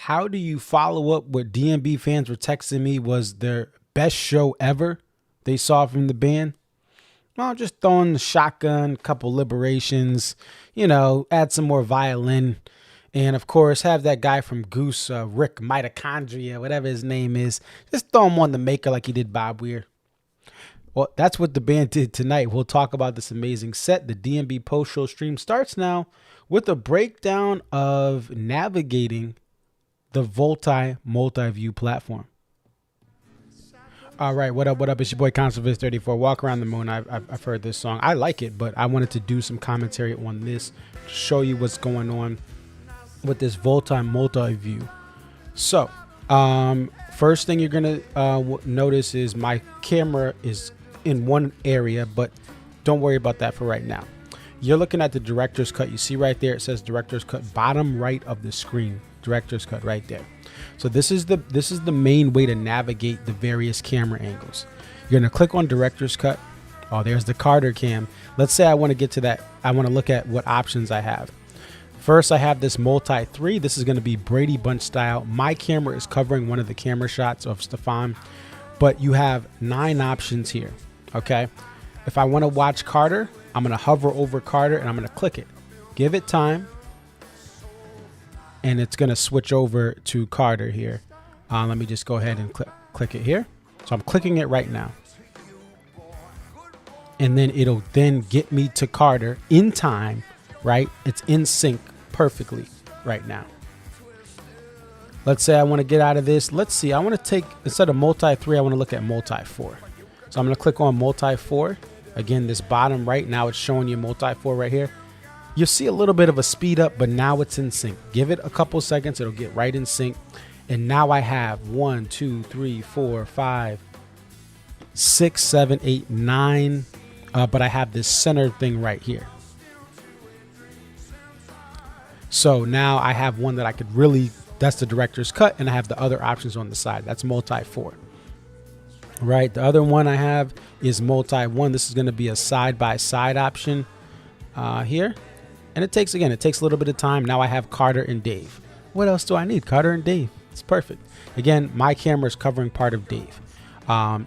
How do you follow up what DMB fans were texting me was their best show ever they saw from the band? Well, just throwing the shotgun, couple liberations, add some more violin. And of course, have that guy from Goose, Rick Mitochondria, whatever his name is, just throw him on the maker like he did Bob Weir. Well, that's what the band did tonight. We'll talk about this amazing set. The DMB post-show stream starts now with a breakdown of navigating the Volta multi-view platform. All right, what up? It's your boy Conservative34. Walk Around the Moon. I've heard this song. I like it, but I wanted to do some commentary on this to show you what's going on with this Volta multi-view. So, first thing you're going to notice is my camera is in one area, but don't worry about that for right now. You're looking at the director's cut. You see right there, it says director's cut, bottom right of the screen. Director's cut right there. So this is the main way to navigate the various camera angles. You're going to click on director's cut. Oh, there's the Carter cam. Let's say I want to get to that. I want to look at what options I have. First, I have this multi 3. This is going to be Brady Bunch style. My camera is covering one of the camera shots of Stefan, but you have 9 options here. Okay. If I want to watch Carter, I'm going to hover over Carter and I'm going to click it. Give it time. And it's going to switch over to Carter here. Let me just go ahead and click it here. So I'm clicking it right now. And then it'll then get me to Carter in time, right? It's in sync perfectly right now. Let's say I want to get out of this. Let's see. I want to take, instead of multi 3, I want to look at multi 4. So I'm going to click on multi 4. Again, this bottom right, now it's showing you multi 4 right here. You'll see a little bit of a speed up, but now it's in sync. Give it a couple seconds. It'll get right in sync. And now I have 1, 2, 3, 4, 5, 6, 7, 8, 9. But I have this center thing right here. So now I have one that I could really, that's the director's cut. And I have the other options on the side. That's multi 4. Right. The other one I have is multi 1. This is going to be a side-by-side option here. And it takes a little bit of time. Now I have Carter and Dave. What else do I need? Carter and Dave. It's perfect. Again, my camera is covering part of Dave.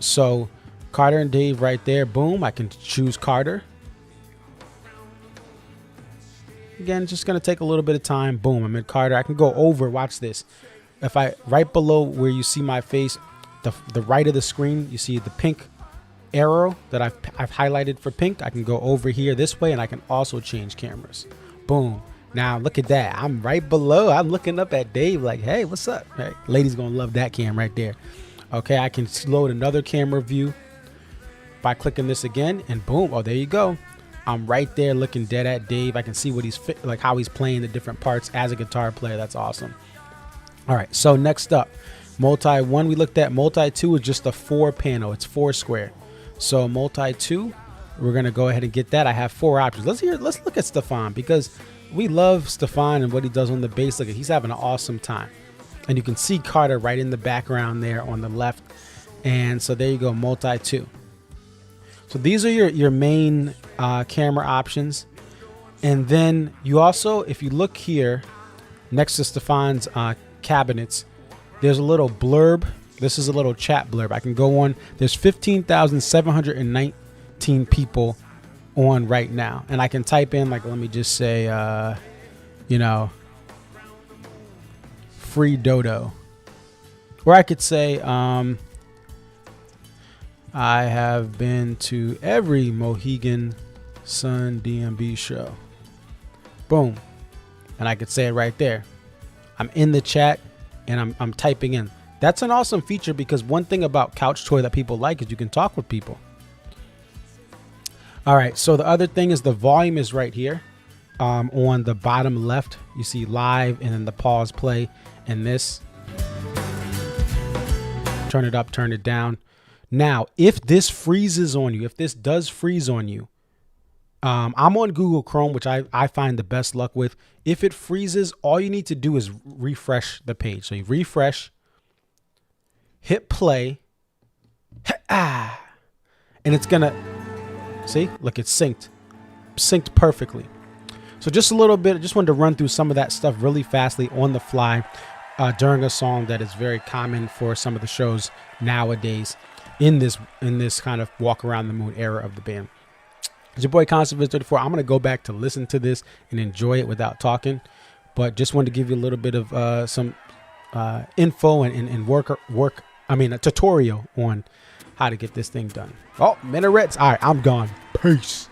So Carter and Dave right there. Boom. I can choose Carter. Again, just going to take a little bit of time. Boom. I'm in Carter. I can go over. Watch this. If I, right below where you see my face, the right of the screen, you see the pink arrow that I've highlighted for pink. I can go over here this way and I can also change cameras. Boom. Now look at that. I'm right below. I'm looking up at Dave like, hey, what's up? Hey, ladies gonna love that cam right there. Okay, I can load another camera view by clicking this again and boom. Oh, there you go. I'm right there looking dead at Dave. I can see what he's like, how he's playing the different parts as a guitar player. That's awesome. All right, so next up, multi 1 we looked at. Multi 2 is just a 4 panel. It's 4 square. So multi 2, we're going to go ahead and get that. I have 4 options. Let's look at Stefan because we love Stefan and what he does on the bass. Look, he's having an awesome time. And you can see Carter right in the background there on the left. And so there you go, multi 2. So these are your main camera options. And then you also, if you look here next to Stefan's cabinets, there's a little blurb. This is a little chat blurb. I can go on. There's 15,719 people on right now. And I can type in, like, let me just say, free dodo. Or I could say, I have been to every Mohegan Sun DMB show. Boom. And I could say it right there. I'm in the chat and I'm typing in. That's an awesome feature because one thing about Couch Toy that people like is you can talk with people. All right, so the other thing is the volume is right here on the bottom left. You see live and then the pause play and this. Turn it up, turn it down. Now, if this freezes on you, if this does freeze on you, I'm on Google Chrome, which I find the best luck with. If it freezes, all you need to do is refresh the page. So you refresh, hit play, and it's gonna, see, look, it's synced perfectly. So just a little bit, I just wanted to run through some of that stuff really fastly on the fly. during a song that is very common for some of the shows nowadays in this kind of walk around the moon era of the band. It's your boy Conserviz 34. I'm gonna go back to listen to this and enjoy it without talking, but just wanted to give you a little bit of some info and a tutorial on how to get this thing done. Oh, minarets. All right, I'm gone. Peace.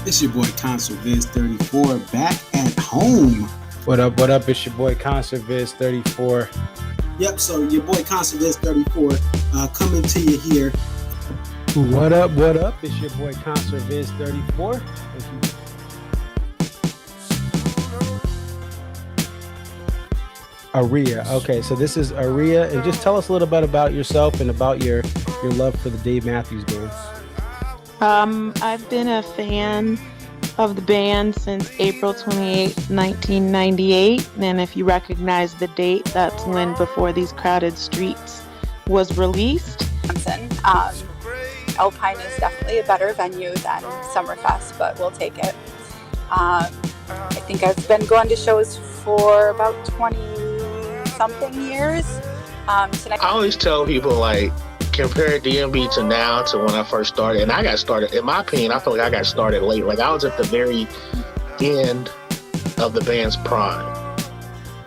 It's your boy Conserviz 34 back at home. What up? What up? It's your boy Conserviz 34. Yep, so your boy Conserviz 34 coming to you here. What up? What up? It's your boy Conserviz 34. Aria. Okay, so this is Aria, and just tell us a little bit about yourself and about your love for the Dave Matthews Band. I've been a fan of the band since April 28, 1998. And if you recognize the date, that's when Before These Crowded Streets was released. Alpine is definitely a better venue than Summerfest, but we'll take it. I think I've been going to shows for about 20-something years. I always tell people, like, compare DMB to now to when I first started. And I got started, in my opinion, I feel like I got started late. Like, I was at the very end of the band's prime.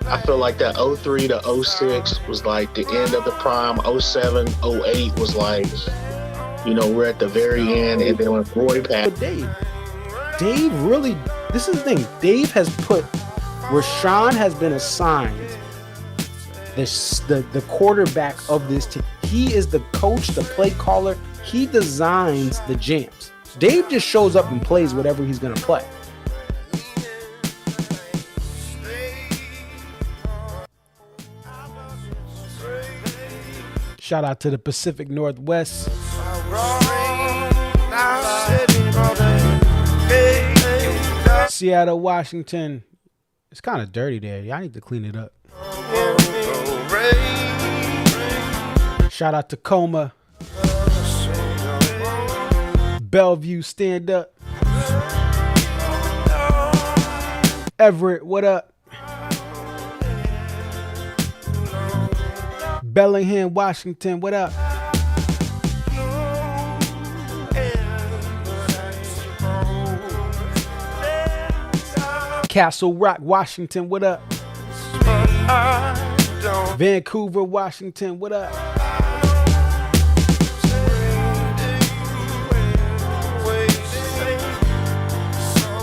I feel like that 03 to 06 was like the end of the prime. 07, 08 was like, you know, we're at the very end. And then when Roy passed. But Dave really, this is the thing. Dave has put, Rashawn has been assigned the quarterback of this team. He is the coach, the play caller. He designs the jams. Dave just shows up and plays whatever he's going to play. Shout out to the Pacific Northwest. Seattle, Washington. It's kind of dirty there. Y'all need to clean it up. Shout out to Tacoma. Bellevue, stand up. Everett, what up? Bellingham, Washington, what up? Castle Rock, Washington, what up? Vancouver, Washington, what up?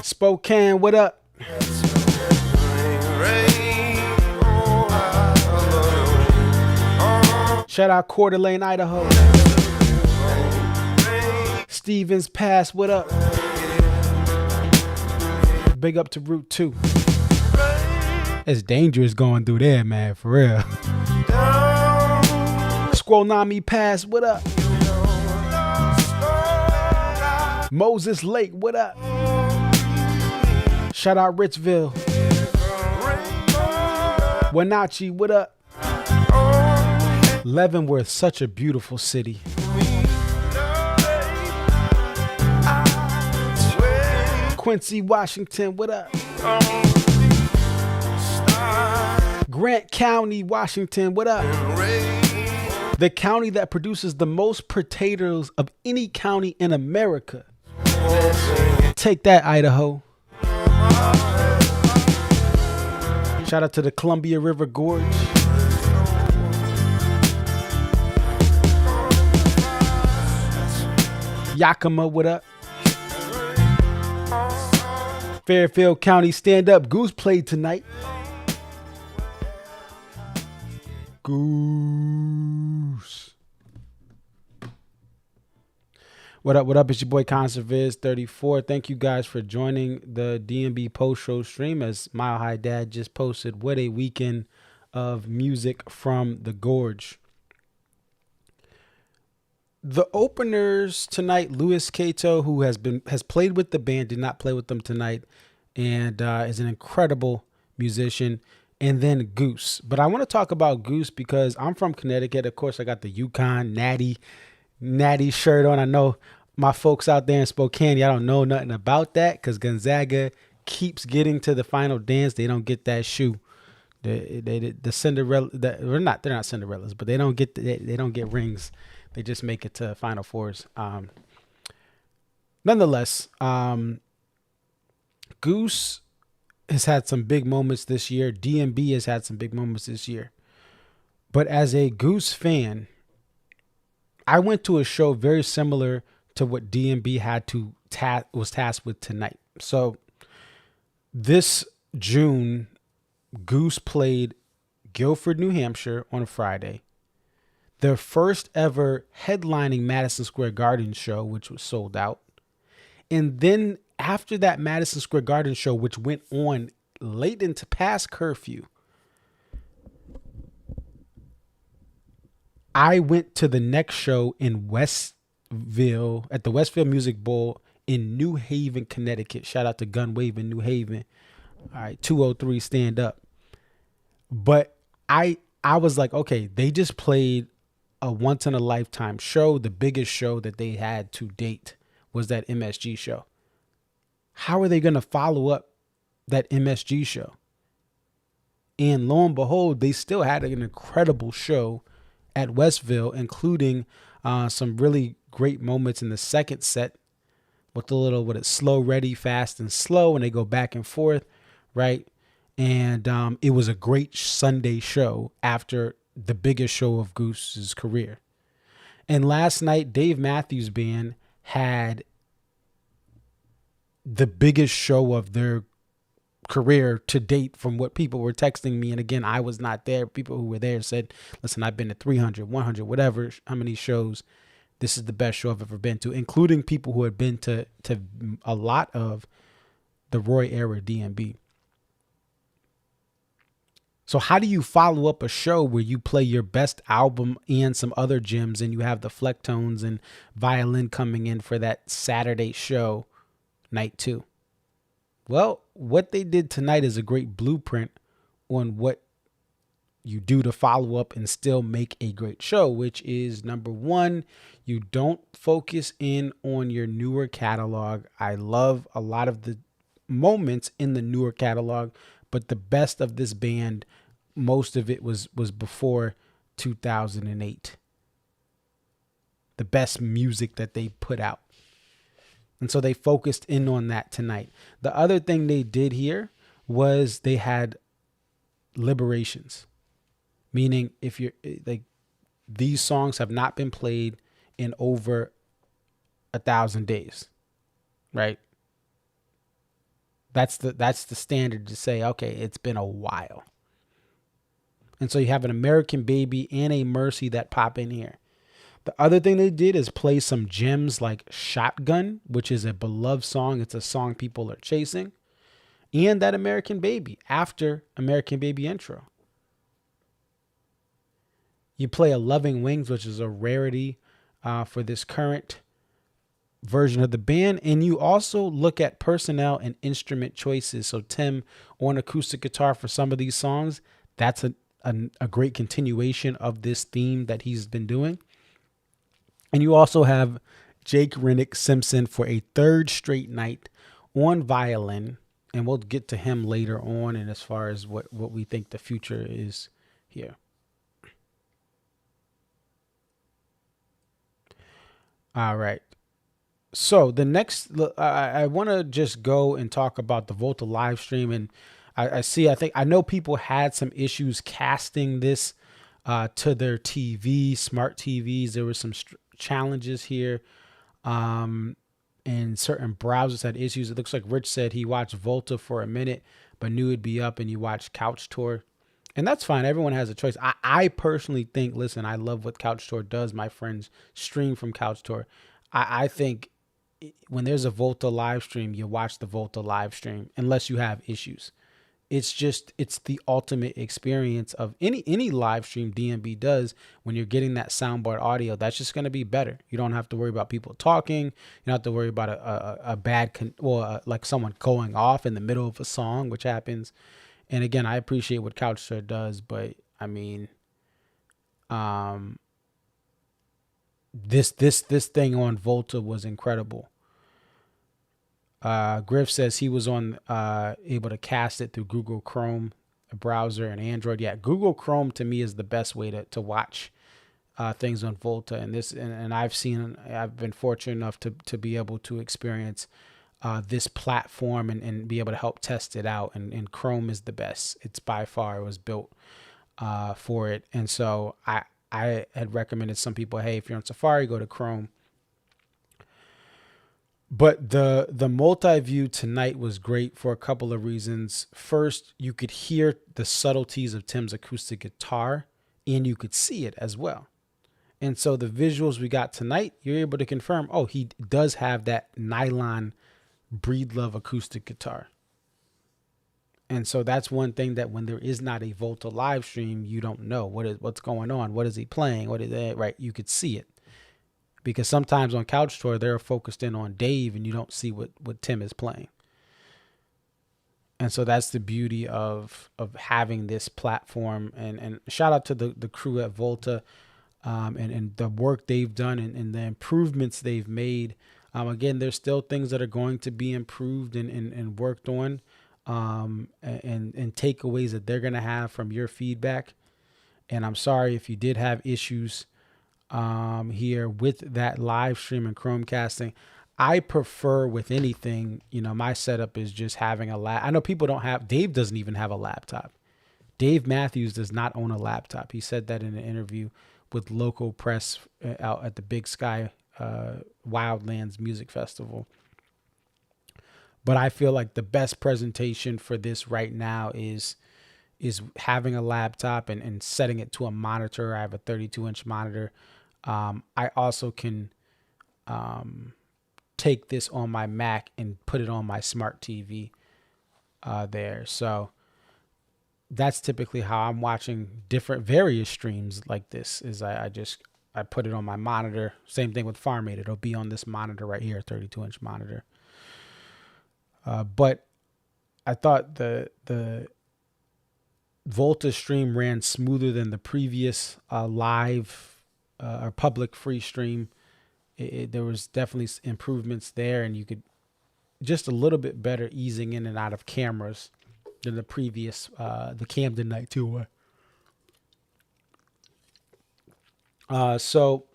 Spokane, what up? Shout out Coeur d'Alene, Idaho. Stevens Pass, what up? Big up to Route 2. It's dangerous going through there, man, for real. Squonami Pass, what up? Moses Lake, what up? Shout out Richville. Wenatchee, what up? Leavenworth, such a beautiful city. Quincy, Washington, what up? Grant County, Washington, what up? The county that produces the most potatoes of any county in America. Take that, Idaho. Shout out to the Columbia River Gorge. Yakima, what up? Fairfield County, stand up. Goose played tonight. Goose. What up? What up? It's your boy Conserviz 34. Thank you guys for joining the DMB post show stream. As Mile High Dad just posted, what a weekend of music from the Gorge. The openers tonight, Louis Cato, who has played with the band, did not play with them tonight, and is an incredible musician. and then Goose. But I want to talk about Goose because I'm from Connecticut. Of course, I got the UConn natty shirt on. I know my folks out there in Spokane, y'all don't know nothing about that because Gonzaga keeps getting to the final dance. They don't get that shoe. The Cinderella, they're not Cinderellas, but they don't get rings. They just make it to Final Fours. Nonetheless, Goose has had some big moments this year. DMB has had some big moments this year. But as a Goose fan, I went to a show very similar to what DMB was tasked with tonight. So this June, Goose played Guilford, New Hampshire on a Friday. Their first ever headlining Madison Square Garden show, which was sold out. And then after that Madison Square Garden show, which went on late into past curfew, I went to the next show in Westville at the Westfield Music Bowl in New Haven, Connecticut. Shout out to Gun Wave in New Haven. All right, 203 stand up. But I was like, okay, they just played a once in a lifetime show. The biggest show that they had to date was that MSG show. How are they going to follow up that MSG show? And lo and behold, they still had an incredible show at Westville, including some really great moments in the second set with it's slow, ready, fast, and slow, and they go back and forth, right? And it was a great Sunday show after the biggest show of Goose's career. And last night, Dave Matthews Band had the biggest show of their career to date from what people were texting me. And again, I was not there. People who were there said, listen, I've been to 300, 100, whatever, how many shows. This is the best show I've ever been to, including people who had been to a lot of the Roy era DMB. So how do you follow up a show where you play your best album and some other gems and you have the Flecktones and violin coming in for that Saturday show, night 2? Well, what they did tonight is a great blueprint on what you do to follow up and still make a great show, which is number 1, you don't focus in on your newer catalog. I love a lot of the moments in the newer catalog, but the best of this band, most of it was before 2008. The best music that they put out. And so they focused in on that tonight. The other thing they did here was they had liberations, meaning if you're like, these songs have not been played in over 1,000 days, right? That's the standard to say, okay, it's been a while. And so you have an American Baby and a Mercy that pop in here. The other thing they did is play some gems like Shotgun, which is a beloved song. It's a song people are chasing. And that American Baby after American Baby intro. You play a Loving Wings, which is a rarity for this current version of the band. And you also look at personnel and instrument choices. So Tim on acoustic guitar for some of these songs, that's a great continuation of this theme that he's been doing. And you also have Jake Rennick Simpson for a third straight night on violin. And we'll get to him later on and as far as what we think the future is here. All right. So the next, I want to just go and talk about the Volta live stream. And I know people had some issues casting this to their TV, smart TVs. There were some challenges here. And certain browsers had issues. It looks like Rich said he watched Volta for a minute, but knew it'd be up and you watched Couch Tour. And that's fine. Everyone has a choice. I personally think, listen, I love what Couch Tour does. My friends stream from Couch Tour. I think when there's a Volta live stream, you watch the Volta live stream unless you have issues. It's the ultimate experience of any live stream DMB does. When you're getting that soundboard audio, that's just going to be better. You don't have to worry about people talking. You don't have to worry about like someone going off in the middle of a song, which happens. And again, I appreciate what Couchster does, but I mean, this thing on Volta was incredible. Griff says he was on able to cast it through Google Chrome, a browser, and Android. Yeah, Google Chrome to me is the best way to watch things on Volta. And I've been fortunate enough to be able to experience this platform and be able to help test it out. And Chrome is the best. It's by far, it was built for it. And so I had recommended some people, hey, if you're on Safari, go to Chrome. But the multi-view tonight was great for a couple of reasons. First, you could hear the subtleties of Tim's acoustic guitar, and you could see it as well. And so the visuals we got tonight, you're able to confirm, oh, he does have that nylon Breedlove acoustic guitar. And so that's one thing that when there is not a Volta live stream, you don't know what's going on. What is he playing? What is that? Right? You could see it. Because sometimes on Couch Tour, they're focused in on Dave and you don't see what Tim is playing. And so that's the beauty of having this platform. And shout out to the crew at Volta and the work they've done and the improvements they've made. Again, there's still things that are going to be improved and worked on and takeaways that they're going to have from your feedback. And I'm sorry if you did have issues here with that live stream and Chromecasting. I prefer with anything, my setup is just having a I know people Dave doesn't even have a laptop. Dave Matthews does not own a laptop. He said that in an interview with local press out at the Big Sky Wildlands Music Festival. But I feel like the best presentation for this right now is having a laptop and setting it to a monitor. I have a 32-inch monitor. I also can take this on my Mac and put it on my smart TV there. So that's typically how I'm watching various streams like this is I put it on my monitor. Same thing with Farmate. It'll be on this monitor right here, 32-inch monitor. But I thought the Volta stream ran smoother than the previous live or public free stream. There was definitely improvements there, and you could just a little bit better easing in and out of cameras than the previous the Camden night tour. So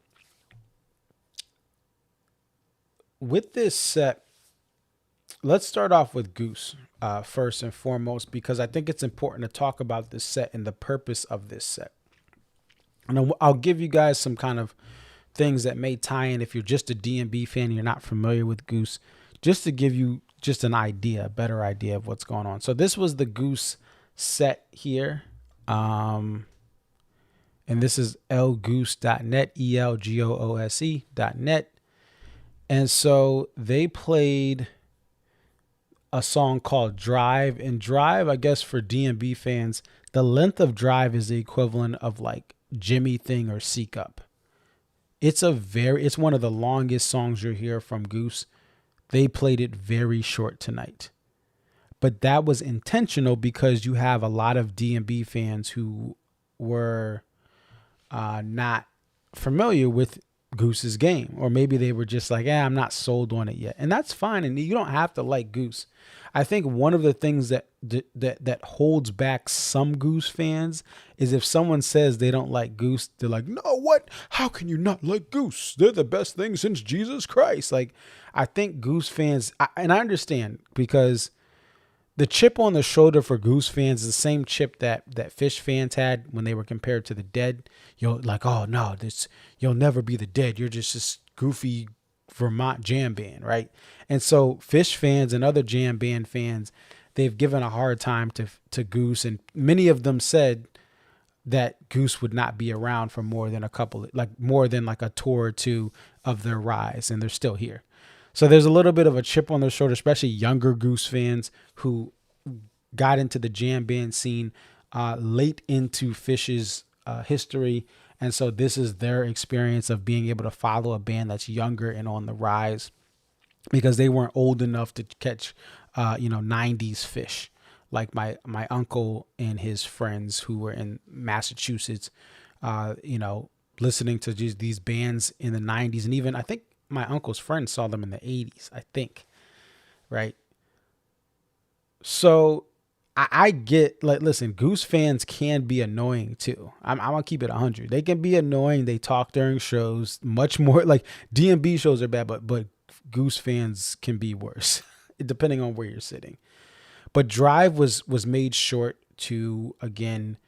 with this set, let's start off with Goose first and foremost, because I think it's important to talk about this set and the purpose of this set. And I'll give you guys some kind of things that may tie in if you're just a D&B fan and you're not familiar with Goose, just to give you just an idea, a better idea of what's going on. So this was the Goose set here. And this is elgoose.net, elgoose.net. And so they played a song called Drive. And Drive, I guess for D&B fans, the length of Drive is the equivalent of like Jimmy Thing or Seek Up. It's one of the longest songs you'll hear from Goose. They played it very short tonight. But that was intentional because you have a lot of D&B fans who were not familiar with Goose's game, or maybe they were just like, I'm not sold on it yet. And that's fine. And you don't have to like Goose. I think one of the things that holds back some Goose fans is if someone says they don't like Goose, they're like, no, what? How can you not like Goose? They're the best thing since Jesus Christ. Like, I think Goose fans, and I understand, because the chip on the shoulder for Goose fans is the same chip that Fish fans had when they were compared to the Dead. You're like, oh no, you'll never be the Dead. You're just this goofy Vermont jam band, right? And so Fish fans and other jam band fans, they've given a hard time to Goose, and many of them said that Goose would not be around for more than a tour or two of their rise, and they're still here. So there's a little bit of a chip on their shoulder, especially younger Goose fans who got into the jam band scene late into Fish's history. And so this is their experience of being able to follow a band that's younger and on the rise, because they weren't old enough to catch, 90s Fish like my uncle and his friends who were in Massachusetts, listening to just these bands in the 90s. And even I think my uncle's friends saw them in the 80s, I think. Right. So I get, like, listen, Goose fans can be annoying too. I'm gonna keep it 100. They can be annoying. They talk during shows much more. Like DMB shows are bad, but Goose fans can be worse depending on where you're sitting. But Drive was made short to, again,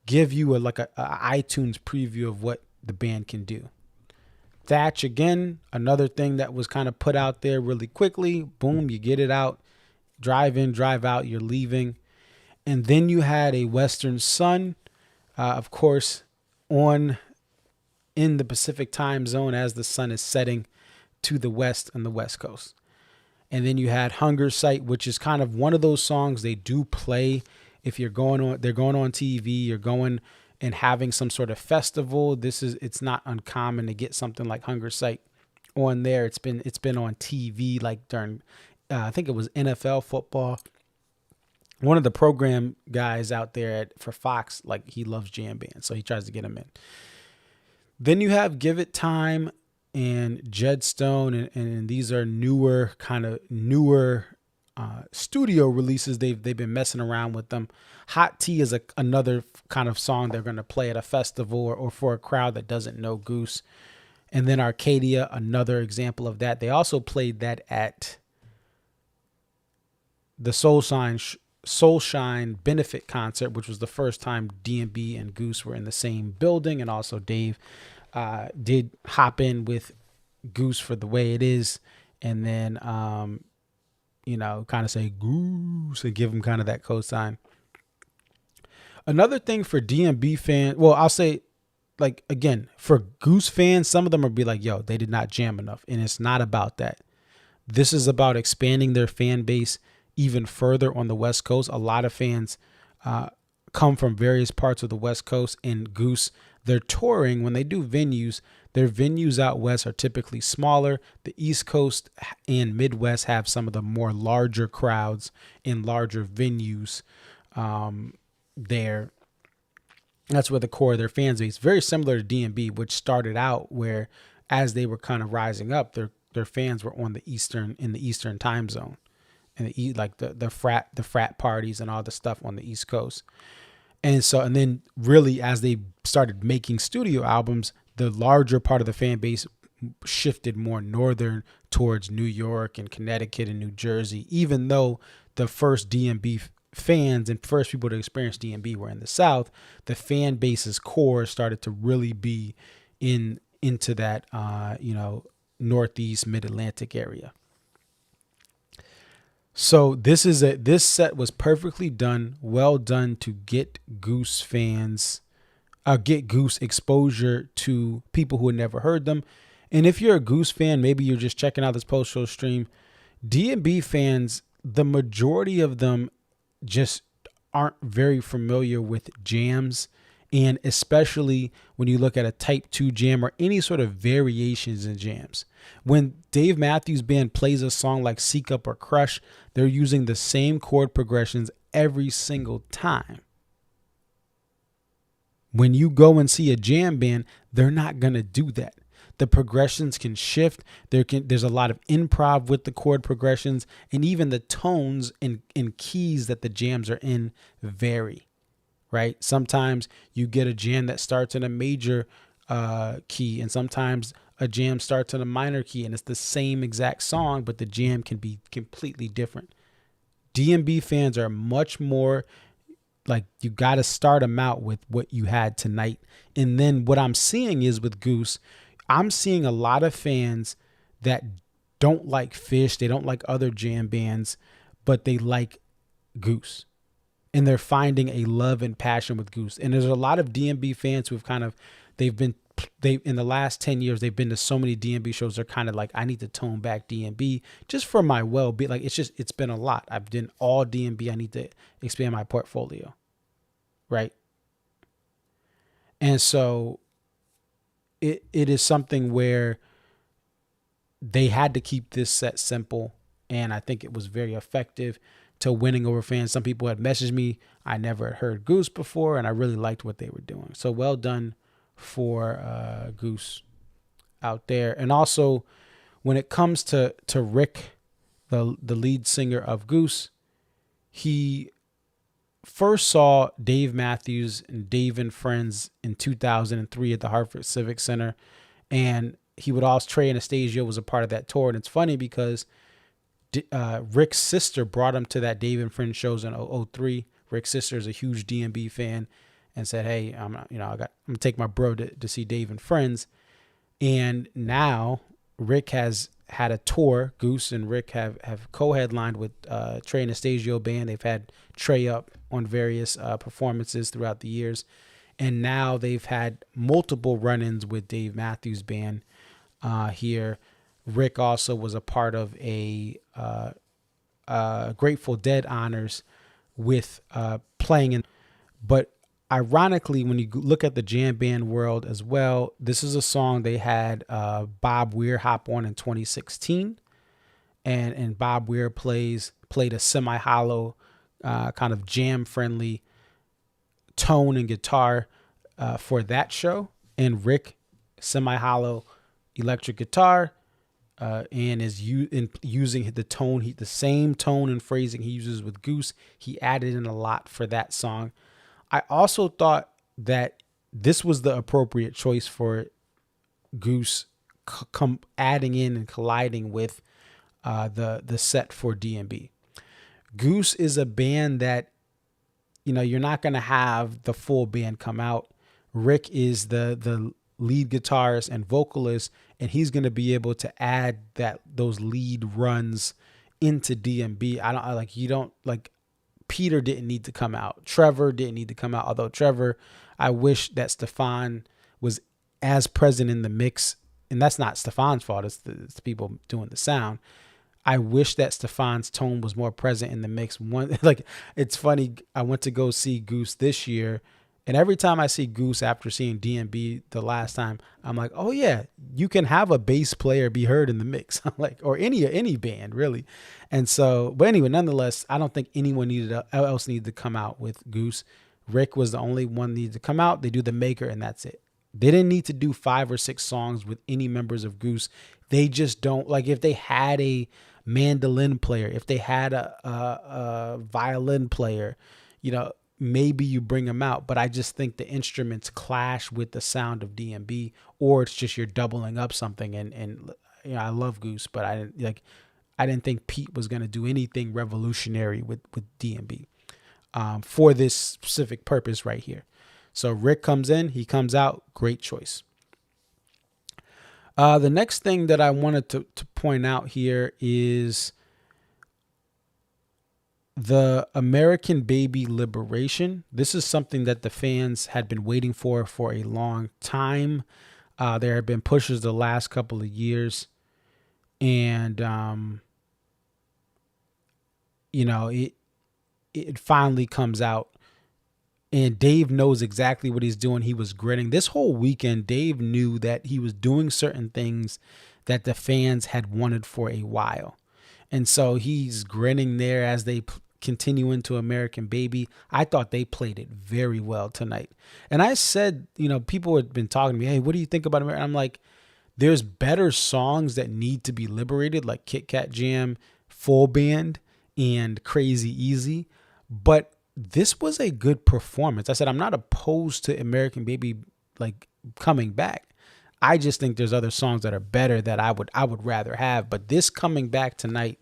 give you a iTunes preview of what the band can do. Thatch, again, another thing that was kind of put out there really quickly. Boom, you get it out. Drive in, drive out, you're leaving. And then you had a Western Sun, of course, in the Pacific time zone as the sun is setting to the west on the West Coast. And then you had Hunger Sight, which is kind of one of those songs they do play if they're going on TV, you're going and having some sort of festival. It's not uncommon to get something like Hunger Sight on there. It's been on TV like during I think it was NFL football. One of the program guys out there for Fox, like, he loves jam bands, so he tries to get them in. Then you have Give It Time and Jedstone, and these are newer studio releases. They've been messing around with them. Hot Tea is another kind of song they're going to play at a festival or for a crowd that doesn't know Goose. And then Arcadia, another example of that. They also played that at the Soulshine benefit concert, which was the first time DMB and Goose were in the same building. And also Dave did hop in with Goose for The Way It Is, and then kind of say Goose and give him kind of that cosign. Another thing for DMB fans, well, I'll say, like, again, for Goose fans, some of them will be like, yo, they did not jam enough. And it's not about that. This is about expanding their fan base even further on the West Coast. A lot of fans come from various parts of the West Coast, and Goose, they're touring. When they do venues, their venues out west are typically smaller. The East Coast and Midwest have some of the more larger crowds in larger venues there. That's where the core of their fans base. Very similar to DMB, which started out where, as they were kind of rising up, their fans were on the Eastern time zone, and the frat parties and all the stuff on the East Coast. And then really, as they started making studio albums, the larger part of the fan base shifted more northern towards New York and Connecticut and New Jersey, even though the first DMB fans and first people to experience DMB were in the South. The fan base's core started to really be into that Northeast Mid-Atlantic area. So this set was perfectly done, well done to get Goose fans, get Goose exposure to people who had never heard them. And if you're a Goose fan, maybe you're just checking out this post-show stream. DMB fans, the majority of them just aren't very familiar with jams, and especially when you look at a type 2 jam or any sort of variations in jams. When Dave Matthews Band plays a song like Seek Up or Crush, they're using the same chord progressions every single time. When you go and see a jam band, they're not going to do that. The progressions can shift. There's a lot of improv with the chord progressions, and even the tones and keys that the jams are in vary, right? Sometimes you get a jam that starts in a major key, and sometimes a jam starts in a minor key, and it's the same exact song, but the jam can be completely different. DMB fans are much more like, you got to start them out with what you had tonight. And then what I'm seeing is with Goose, I'm seeing a lot of fans that don't like Fish, they don't like other jam bands, but they like Goose. And they're finding a love and passion with Goose. And there's a lot of DMB fans who've in the last 10 years, they've been to so many DMB shows. They're kind of like, I need to tone back DMB just for my well-being. Like, it's been a lot. I've done all DMB. I need to expand my portfolio. Right. And so it is something where they had to keep this set simple. And I think it was very effective to winning over fans. Some people had messaged me. I never had heard Goose before, and I really liked what they were doing. So well done for Goose out there. And also, when it comes to Rick, the lead singer of Goose, he first saw Dave Matthews and Dave and Friends in 2003 at the Hartford Civic Center, and he would also, Trey Anastasio was a part of that tour. And it's funny because Rick's sister brought him to that Dave and Friends shows in 2003. Rick's sister is a huge D&B fan and said, "Hey, I'm gonna take my bro to see Dave and Friends." And now Rick has had a tour. Goose and Rick have co-headlined with Trey Anastasio band. They've had Trey up on various performances throughout the years. And now they've had multiple run-ins with Dave Matthews Band here. Rick also was a part of a Grateful Dead honors with playing in. But ironically, when you look at the jam band world as well, this is a song they had Bob Weir hop on in 2016. And Bob Weir played a semi-hollow kind of jam-friendly tone and guitar for that show. And Rick, semi-hollow electric guitar, and is using the same tone and phrasing he uses with Goose. He added in a lot for that song. I also thought that this was the appropriate choice for Goose adding in and colliding with the set for D&B. Goose is a band that, you're not going to have the full band come out. Rick is the lead guitarist and vocalist, and he's going to be able to add those lead runs into D&B. Peter didn't need to come out. Trevor didn't need to come out. Although Trevor, I wish that Stefan was as present in the mix, and that's not Stefan's fault. It's the people doing the sound. I wish that Stefan's tone was more present in the mix. It's funny. I went to go see Goose this year, and every time I see Goose after seeing D&B the last time, I'm like, oh yeah, you can have a bass player be heard in the mix. Or any band really. And so, but anyway, nonetheless, I don't think anyone else needed to come out with Goose. Rick was the only one needed to come out. They do the maker, and that's it. They didn't need to do 5 or 6 songs with any members of Goose. They just don't, if they had a mandolin player, if they had a violin player, maybe you bring them out. But I just think the instruments clash with the sound of D&B, or it's just you're doubling up something. And I love Goose, but I didn't think Pete was going to do anything revolutionary with D&B for this specific purpose right here. So Rick comes in, he comes out, great choice. The next thing that I wanted to point out here is the American Baby Liberation. This is something that the fans had been waiting for a long time. There have been pushes the last couple of years, and it finally comes out. And Dave knows exactly what he's doing. He was grinning. This whole weekend, Dave knew that he was doing certain things that the fans had wanted for a while. And so he's grinning there as they continue into American Baby. I thought they played it very well tonight. And I said, people had been talking to me, hey, what do you think about American? I'm like, there's better songs that need to be liberated, like Kit Kat Jam, Full Band, and Crazy Easy. But this was a good performance. I said, I'm not opposed to American Baby coming back. I just think there's other songs that are better that I would rather have. But this coming back tonight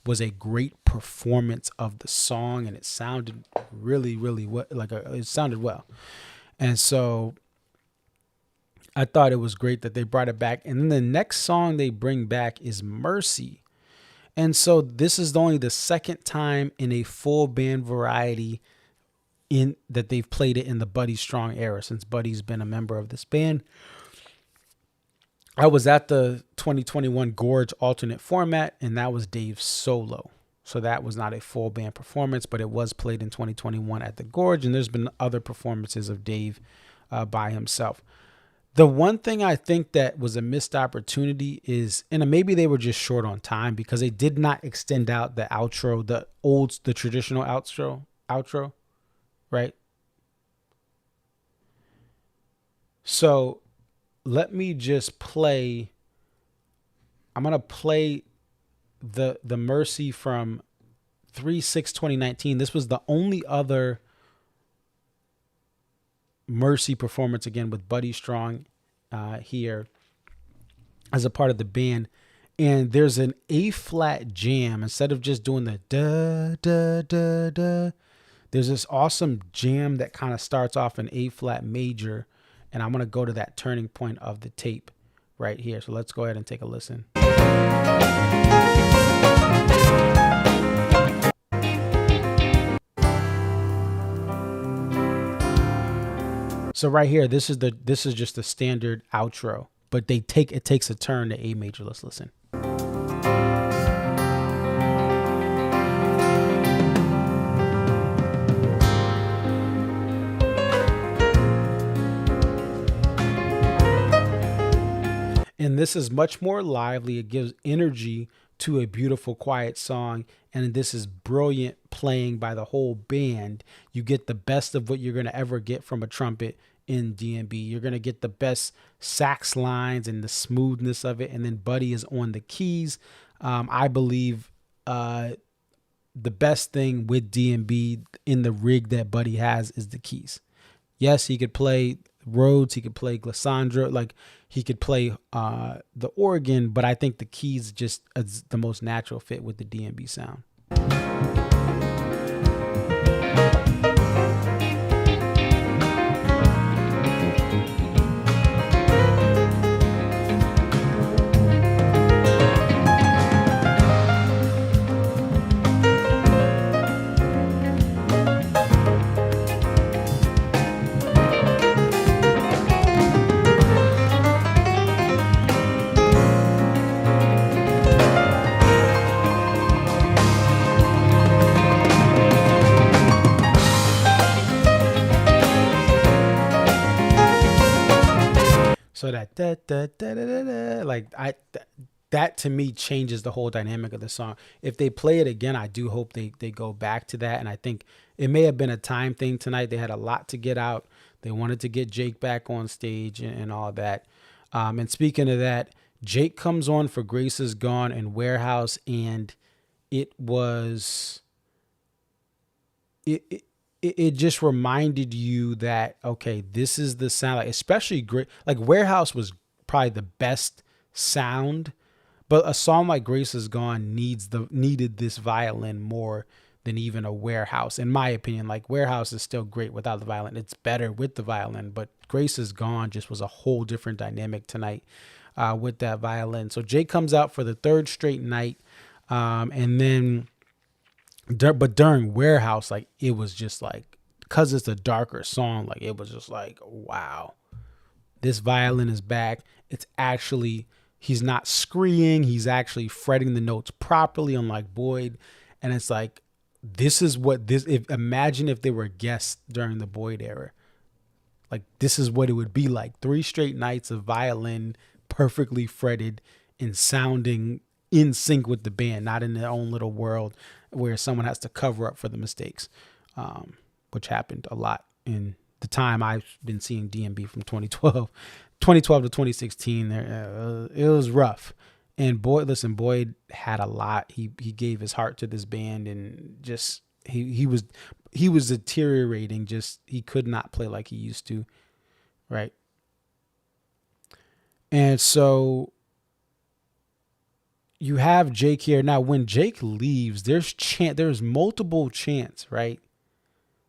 was a great performance of the song, and it sounded really, really it sounded well. And so I thought it was great that they brought it back. And then the next song they bring back is Mercy. And so this is only the second time in a full band variety that they've played it in the Buddy Strong era, since Buddy's been a member of this band. I was at the 2021 Gorge alternate format, and that was Dave's solo. So that was not a full band performance, but it was played in 2021 at the Gorge, and there's been other performances of Dave by himself. The one thing I think that was a missed opportunity is, and maybe they were just short on time because they did not extend out the outro, the traditional outro, right? So let me just play. I'm going to play the Mercy from 3/6/2019. This was the only other Mercy performance, again with Buddy Strong here as a part of the band. And there's an A flat jam instead of just doing the da da da da. There's this awesome jam that kind of starts off in A flat major, and I'm going to go to that turning point of the tape right here. So let's go ahead and take a listen. So right here, this is just the standard outro, but it takes a turn to A major. Let's listen. And this is much more lively. It gives energy to a beautiful, quiet song. And this is brilliant playing by the whole band. You get the best of what you're going to ever get from a trumpet in DMB. You're going to get the best sax lines and the smoothness of it. And then Buddy is on the keys. I believe the best thing with DMB in the rig that Buddy has is the keys. Yes, he could play Rhodes, he could play glissandra, like he could play the organ, but I think the keys just is the most natural fit with the DMB sound. So that to me changes the whole dynamic of the song. If they play it again, I do hope they go back to that. And I think it may have been a time thing tonight. They had a lot to get out. They wanted to get Jake back on stage and all that. And speaking of that, Jake comes on for Grace Is Gone and Warehouse, and it just reminded you that, okay, this is the sound, like, especially great. Like Warehouse was probably the best sound, but a song like Grace Is Gone needed this violin more than even a Warehouse, in my opinion. Like Warehouse is still great without the violin. It's better with the violin, but Grace Is Gone just was a whole different dynamic tonight with that violin. So Jake comes out for the third straight night. And then, but during Warehouse, like it was just like, because it's a darker song, like it was just like, wow, this violin is back. It's actually, he's not screaming, he's actually fretting the notes properly, unlike Boyd. And it's like, this is what this, imagine if they were guests during the Boyd era. Like this is what it would be like. 3 straight nights of violin perfectly fretted and sounding in sync with the band, not in their own little world where someone has to cover up for the mistakes, which happened a lot in the time I've been seeing DMB from 2012 to 2016. It was rough. And Boyd had a lot. He gave his heart to this band, and just he was deteriorating. Just he could not play like he used to, right? And so you have Jake here. Now, when Jake leaves, there's multiple chants, right?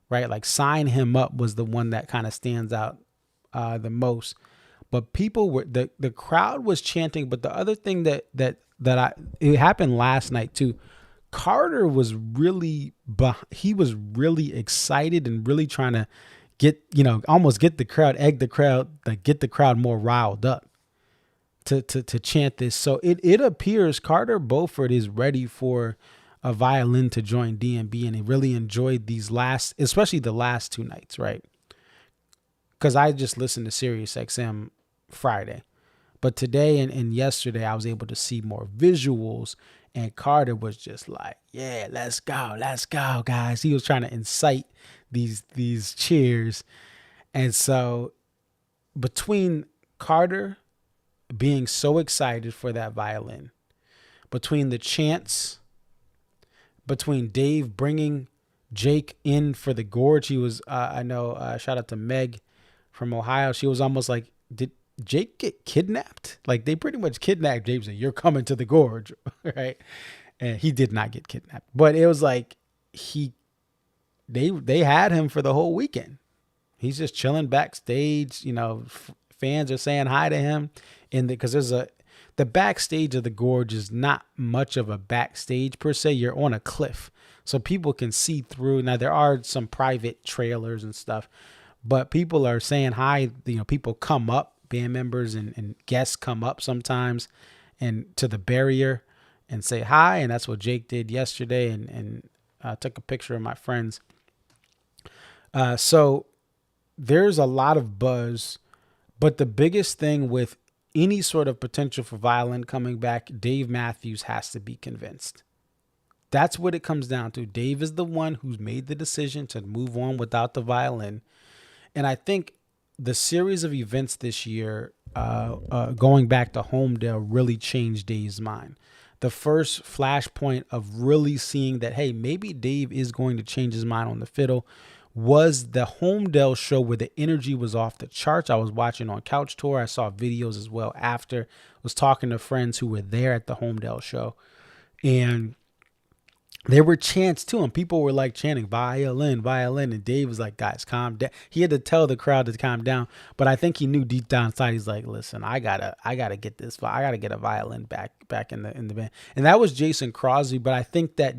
Right? Like Sign Him Up was the one that kind of stands out the most. But people were, the crowd was chanting. But the other thing it happened last night too. Carter was really excited and really trying to get the crowd more riled up to chant this. So it appears Carter Beauford is ready for a violin to join DMB, and he really enjoyed especially the last 2 nights, right? Because I just listened to Sirius XM Friday. But today and yesterday, I was able to see more visuals, and Carter was just like, yeah, let's go, guys. He was trying to incite these cheers. And so between Carter being so excited for that violin, between the chants, between Dave bringing Jake in for the Gorge, he was, I know, shout out to Meg from Ohio. She was almost like, did Jake get kidnapped? Like, they pretty much kidnapped Jake. Said, you're coming to the Gorge, right? And he did not get kidnapped, but it was like they had him for the whole weekend. He's just chilling backstage. You know, fans are saying hi to him, because there's the backstage of the Gorge is not much of a backstage per se. You're on a cliff, so people can see through. Now there are some private trailers and stuff, but people are saying hi. You know, people come up, band members and guests come up sometimes and to the barrier and say hi. And that's what Jake did yesterday, and took a picture of my friends. So there's a lot of buzz, but the biggest thing with any sort of potential for violin coming back, Dave Matthews has to be convinced. That's what it comes down to. Dave is the one who's made the decision to move on without the violin. And I think the series of events this year, going back to Homedale, really changed Dave's mind. The first flashpoint of really seeing that, hey, maybe Dave is going to change his mind on the fiddle was the Homedale show, where the energy was off the charts. I was watching on Couch Tour. I saw videos as well after. Was talking to friends who were there at the Homedale show, and there were chants too, and people were like chanting violin, violin, and Dave was like, guys, calm down. He had to tell the crowd to calm down, but I think he knew deep down inside, he's like, listen, I gotta get this, I gotta get a violin back in the band. And that was Jason Crosby. But I think that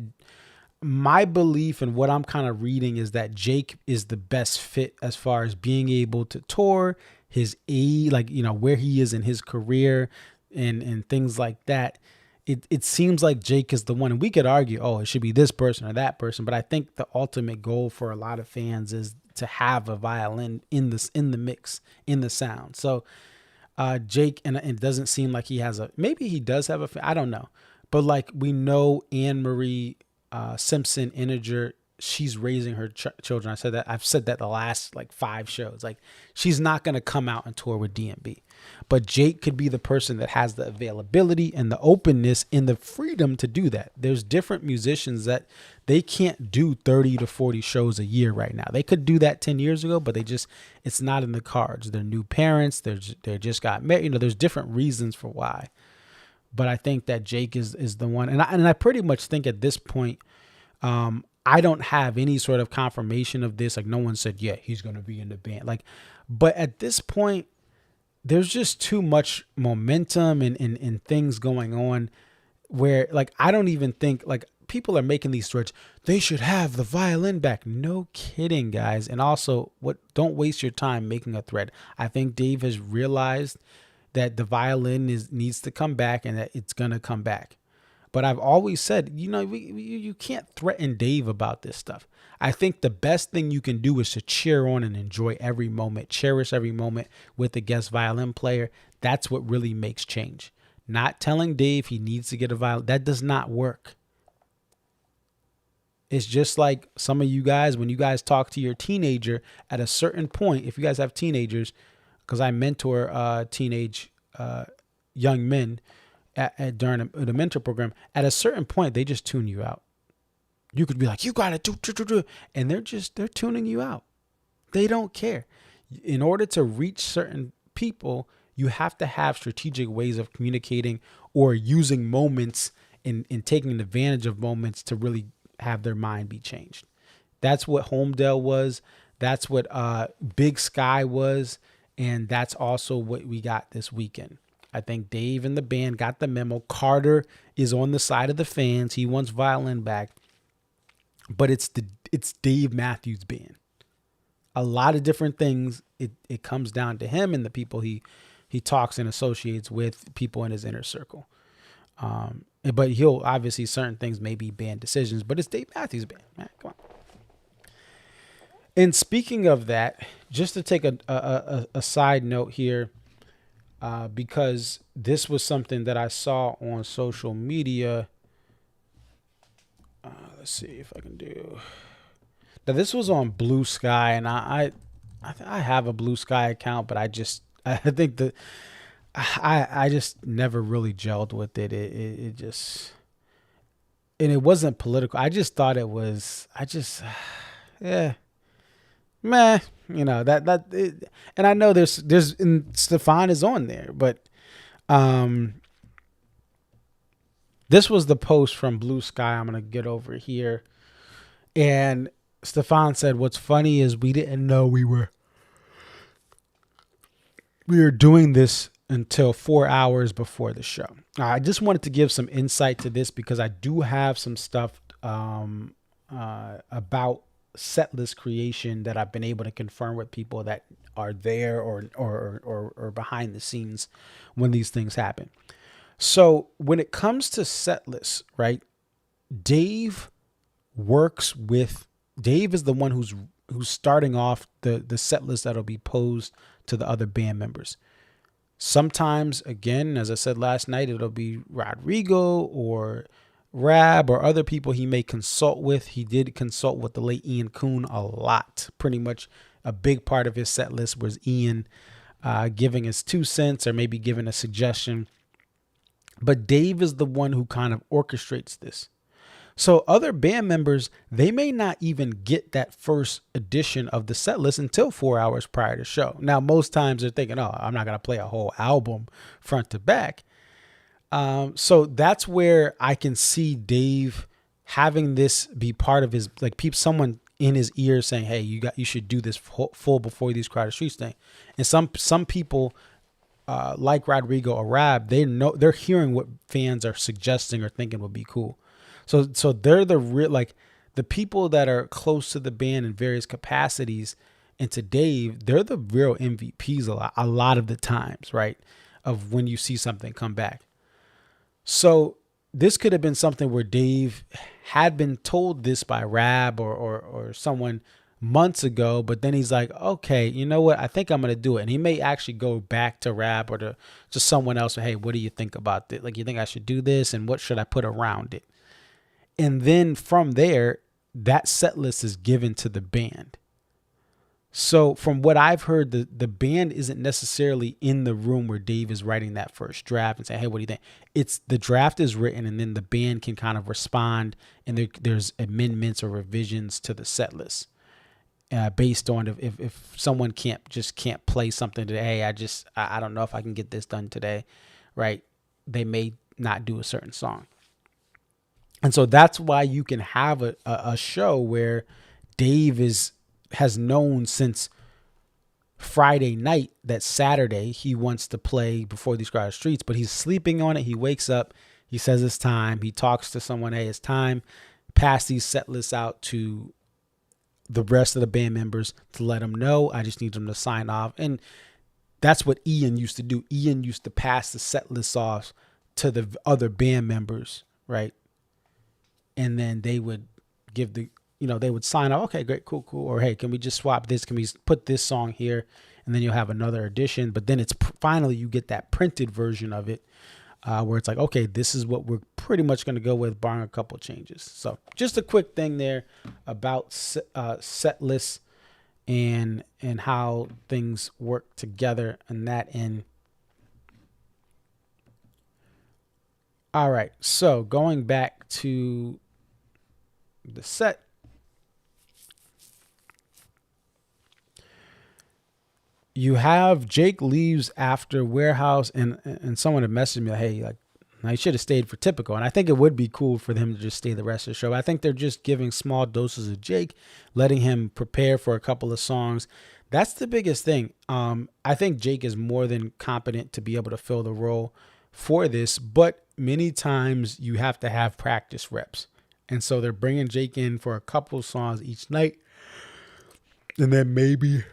my belief and what I'm kind of reading is that Jake is the best fit as far as being able to tour, his age, like, you know, where he is in his career and things like that. It seems like Jake is the one, and we could argue, oh, it should be this person or that person, but I think the ultimate goal for a lot of fans is to have a violin in the mix, in the sound. So Jake, and it doesn't seem like he has maybe he does have I don't know, but like we know Anne Marie Simpson Integer, she's raising her children. I've said that the last like 5 shows. Like, she's not going to come out and tour with DMB, but Jake could be the person that has the availability and the openness and the freedom to do that. There's different musicians that they can't do 30 to 40 shows a year right now. They could do that 10 years ago, but it's not in the cards. They're new parents. They just got married. You know, there's different reasons for why. But I think that Jake is the one. And I pretty much think at this point, I don't have any sort of confirmation of this. Like, no one said, yeah, he's going to be in the band. Like, but at this point, there's just too much momentum and things going on where, like, I don't even think, like, people are making these threads. They should have the violin back. No kidding, guys. And also, don't waste your time making a thread. I think Dave has realized that the violin needs to come back and that it's going to come back. But I've always said, you know, you can't threaten Dave about this stuff. I think the best thing you can do is to cheer on and enjoy every moment, cherish every moment with the guest violin player. That's what really makes change. Not telling Dave he needs to get a violin. That does not work. It's just like some of you guys, when you guys talk to your teenager at a certain point, if you guys have teenagers, because I mentor teenage young men during the mentor program, at a certain point, they just tune you out. You could be like, you got to do, and they're tuning you out. They don't care. In order to reach certain people, you have to have strategic ways of communicating or using moments and taking advantage of moments to really have their mind be changed. That's what Homedale was. That's what Big Sky was. And that's also what we got this weekend. I think Dave and the band got the memo. Carter is on the side of the fans. He wants violin back. But it's Dave Matthews Band. A lot of different things. It comes down to him and the people he talks and associates with, people in his inner circle. But he'll obviously, certain things may be band decisions, but it's Dave Matthews Band. Man, come on. And speaking of that, just to take a side note here, because this was something that I saw on social media. Let's see if I can do. Now this was on Blue Sky, and I have a Blue Sky account, but I think that I just never really gelled with it. It just, and it wasn't political. I just thought it was. Yeah, meh. You know and I know there's and Stefan is on there, but this was the post from Blue Sky. I'm gonna get over here, and Stefan said, "What's funny is we didn't know we were doing this until 4 hours before the show." I just wanted to give some insight to this because I do have some stuff about setlist creation that I've been able to confirm with people that are there or behind the scenes when these things happen. So when it comes to setlists, right? Dave is the one who's starting off the set list that'll be posed to the other band members. Sometimes, again, as I said last night, it'll be Rodrigo or Rab or other people he may consult with. He did consult with the late Ian Kuhn a lot. Pretty much a big part of his set list was Ian giving his 2 cents or maybe giving a suggestion. But Dave is the one who kind of orchestrates this. So other band members, they may not even get that first edition of the set list until 4 hours prior to show. Now, most times they're thinking, oh, I'm not going to play a whole album front to back. So that's where I can see Dave having this be part of his, like someone in his ear saying, hey, you should do this full before these crowded streets thing. And some people like Rodrigo or Rab, they're hearing what fans are suggesting or thinking would be cool. So they're the real, like the people that are close to the band in various capacities. And to Dave, they're the real MVPs a lot of the times, right? Of when you see something come back. So this could have been something where Dave had been told this by Rab or someone months ago, but then he's like, okay, you know what? I think I'm going to do it. And he may actually go back to Rab or to someone else. Hey, what do you think about this? Like, you think I should do this? And what should I put around it? And then from there, that set list is given to the band. So from what I've heard, the band isn't necessarily in the room where Dave is writing that first draft and saying, hey, what do you think? It's the draft is written and then the band can kind of respond and there's amendments or revisions to the set list based on if someone can't play something today. Hey, I don't know if I can get this done today, right? They may not do a certain song. And so that's why you can have a show where Dave has known since Friday night that Saturday he wants to play Before These Crowded Streets, but he's sleeping on it. He wakes up, he says it's time. He talks to someone, hey, it's time. Pass these set lists out to the rest of the band members to let them know. I just need them to sign off. And that's what Ian used to do. Ian used to pass the set lists off to the other band members, right? And then they would give they would sign off. Okay, great, cool. Or, hey, can we just swap this? Can we put this song here? And then you'll have another edition. But then it's finally you get that printed version of it where it's like, okay, this is what we're pretty much going to go with, barring a couple changes. So just a quick thing there about set lists and how things work together on that end. All right, so going back to the set. You have Jake leaves after Warehouse, and someone had messaged me like, hey, like, I should have stayed for Typical. And I think it would be cool for them to just stay the rest of the show. I think they're just giving small doses of Jake, letting him prepare for a couple of songs. That's the biggest thing. I think Jake is more than competent to be able to fill the role for this, but many times you have to have practice reps. And so they're bringing Jake in for a couple of songs each night. And then maybe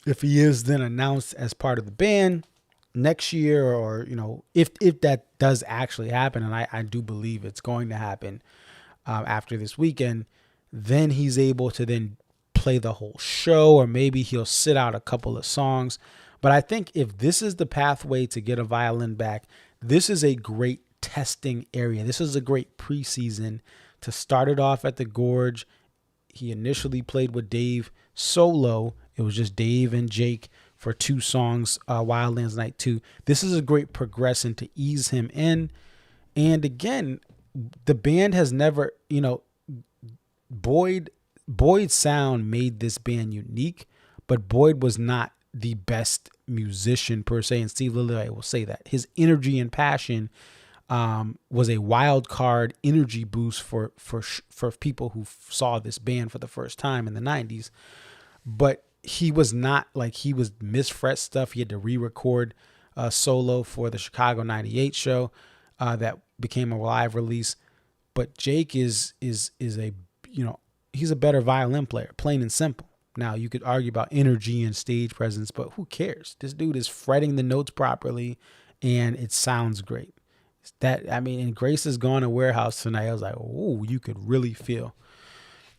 if he is then announced as part of the band next year, or, if that does actually happen, and I do believe it's going to happen after this weekend, then he's able to then play the whole show, or maybe he'll sit out a couple of songs. But I think if this is the pathway to get a violin back, this is a great testing area. This is a great preseason to start it off at the Gorge. He initially played with Dave solo. It was just Dave and Jake for 2 songs, Wildlands Night 2. This is a great progression to ease him in. And again, the band has never, Boyd's sound made this band unique, but Boyd was not the best musician per se, and Steve Lillywhite will say that. His energy and passion was a wild card energy boost for people who saw this band for the first time in the 90s. But he was not like, he was misfret stuff. He had to re-record solo for the Chicago 98 show that became a live release. But Jake is a, he's a better violin player, plain and simple. Now, you could argue about energy and stage presence, but who cares? This dude is fretting the notes properly, and it sounds great. And Grace is going to Warehouse tonight. I was like, oh, you could really feel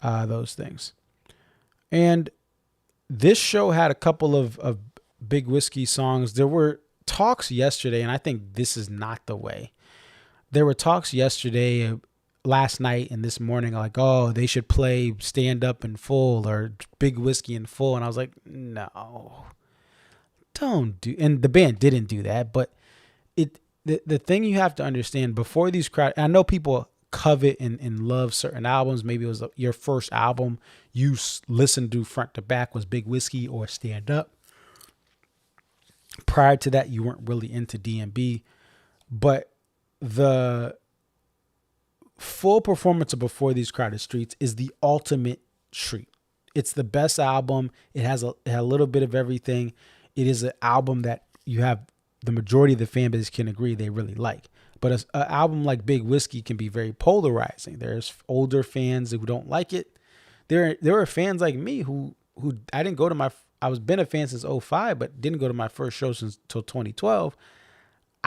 those things. And this show had a couple of Big Whiskey songs. There were talks yesterday, and I think this is not the way. There were talks yesterday, last night and this morning, like, oh, they should play Stand Up in full or Big Whiskey in full. And I was like, no, don't do. And the band didn't do that. But the thing you have to understand before these crowd, I know people covet and love certain albums. Maybe it was your first album you listened to front to back was Big Whiskey or Stand Up. Prior to that, you weren't really into DMB. But the full performance of Before These Crowded Streets is the ultimate treat. It's the best album. It had a little bit of everything. It is an album that you have the majority of the fan base can agree they really like. But an album like Big Whiskey can be very polarizing. There's older fans who don't like it. There are fans like me who I didn't go to I was been a fan since 2005, but didn't go to my first show until 2012.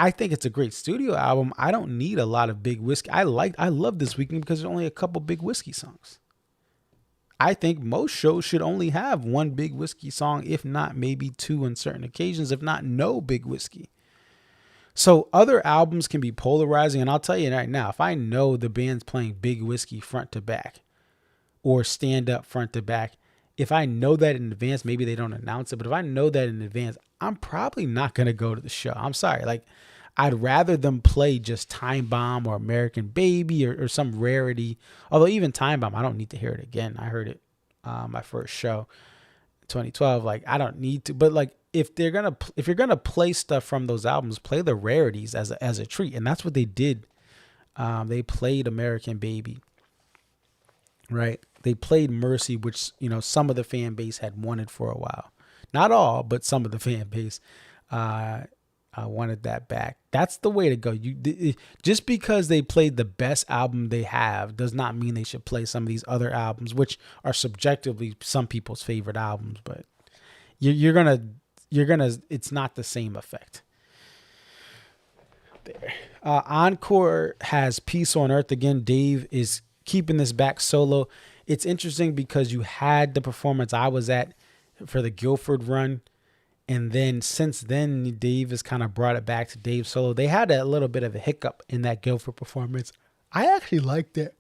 I think it's a great studio album. I don't need a lot of Big Whiskey. I love This Weekend because there's only a couple Big Whiskey songs. I think most shows should only have 1 Big Whiskey song, if not maybe 2 on certain occasions, if not no Big Whiskey. So other albums can be polarizing, and I'll tell you right now, if I know the band's playing Big Whiskey front to back or Stand Up front to back, if I know that in advance, maybe they don't announce it, but if I know that in advance, I'm probably not going to go to the show. I'm sorry. Like, I'd rather them play just Time Bomb or American Baby or some rarity. Although even Time Bomb, I don't need to hear it again. I heard it my first show, 2012. Like, I don't need to. But like, if you're gonna play stuff from those albums, play the rarities as a treat, and that's what they did. They played American Baby, right? They played Mercy, which some of the fan base had wanted for a while. Not all, but some of the fan base wanted that back. That's the way to go. Just because they played the best album they have does not mean they should play some of these other albums, which are subjectively some people's favorite albums. But you're gonna. It's not the same effect. There. Encore has Peace on Earth again. Dave is keeping this back solo. It's interesting because you had the performance I was at for the Guilford run. And then since then, Dave has kind of brought it back to Dave solo. They had a little bit of a hiccup in that Guilford performance. I actually liked it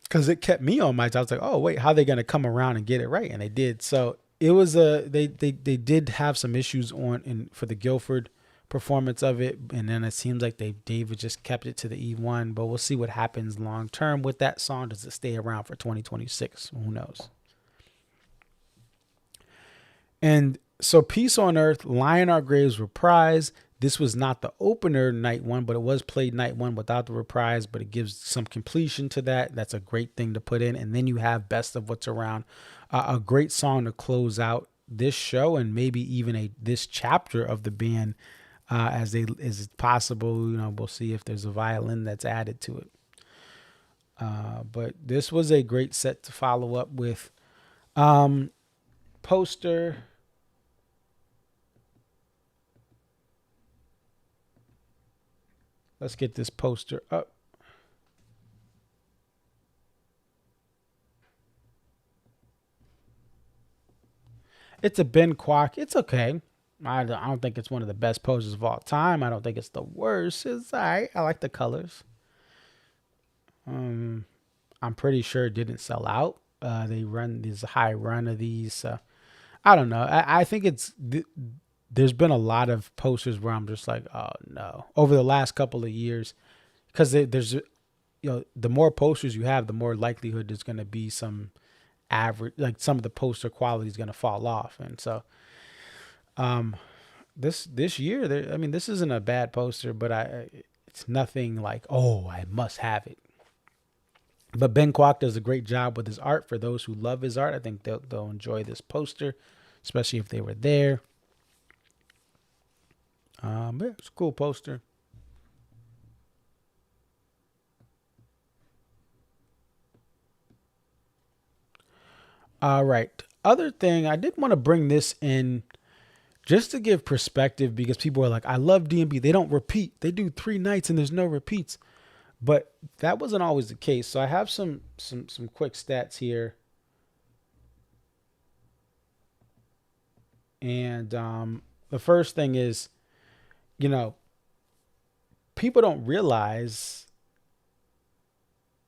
because it kept me on my toes. I was like, oh, wait, how are they going to come around and get it right? And they did. So it was they did have some issues for the Guilford performance of it. And then it seems like Dave just kept it to the E1. But we'll see what happens long term with that song. Does it stay around for 2026? Who knows? And so Peace on Earth, Lie in Our Graves reprise. This was not the opener night 1, but it was played night 1 without the reprise, but it gives some completion to that. That's a great thing to put in. And then you have Best of What's Around, a great song to close out this show and maybe even this chapter of the band as possible. We'll see if there's a violin that's added to it. But this was a great set to follow up with. Poster. Let's get this poster up. It's a Ben Kwok. It's okay. I don't think it's one of the best posters of all time. I don't think it's the worst. It's all right. I like the colors. I'm pretty sure it didn't sell out. They run this high run of these. I don't know. I think there's been a lot of posters where I'm just like, oh no, over the last couple of years, because there's, the more posters you have, the more likelihood there's going to be some average, like some of the poster quality is going to fall off. And so, this year, this isn't a bad poster, but it's nothing like, oh, I must have it. But Ben Kwok does a great job with his art. For those who love his art, I think they'll enjoy this poster, especially if they were there. Yeah, it's a cool poster. All right. Other thing, I did want to bring this in just to give perspective, because people are like, I love D&B. They don't repeat. They do 3 nights and there's no repeats. But that wasn't always the case. So I have some quick stats here. And the first thing is, people don't realize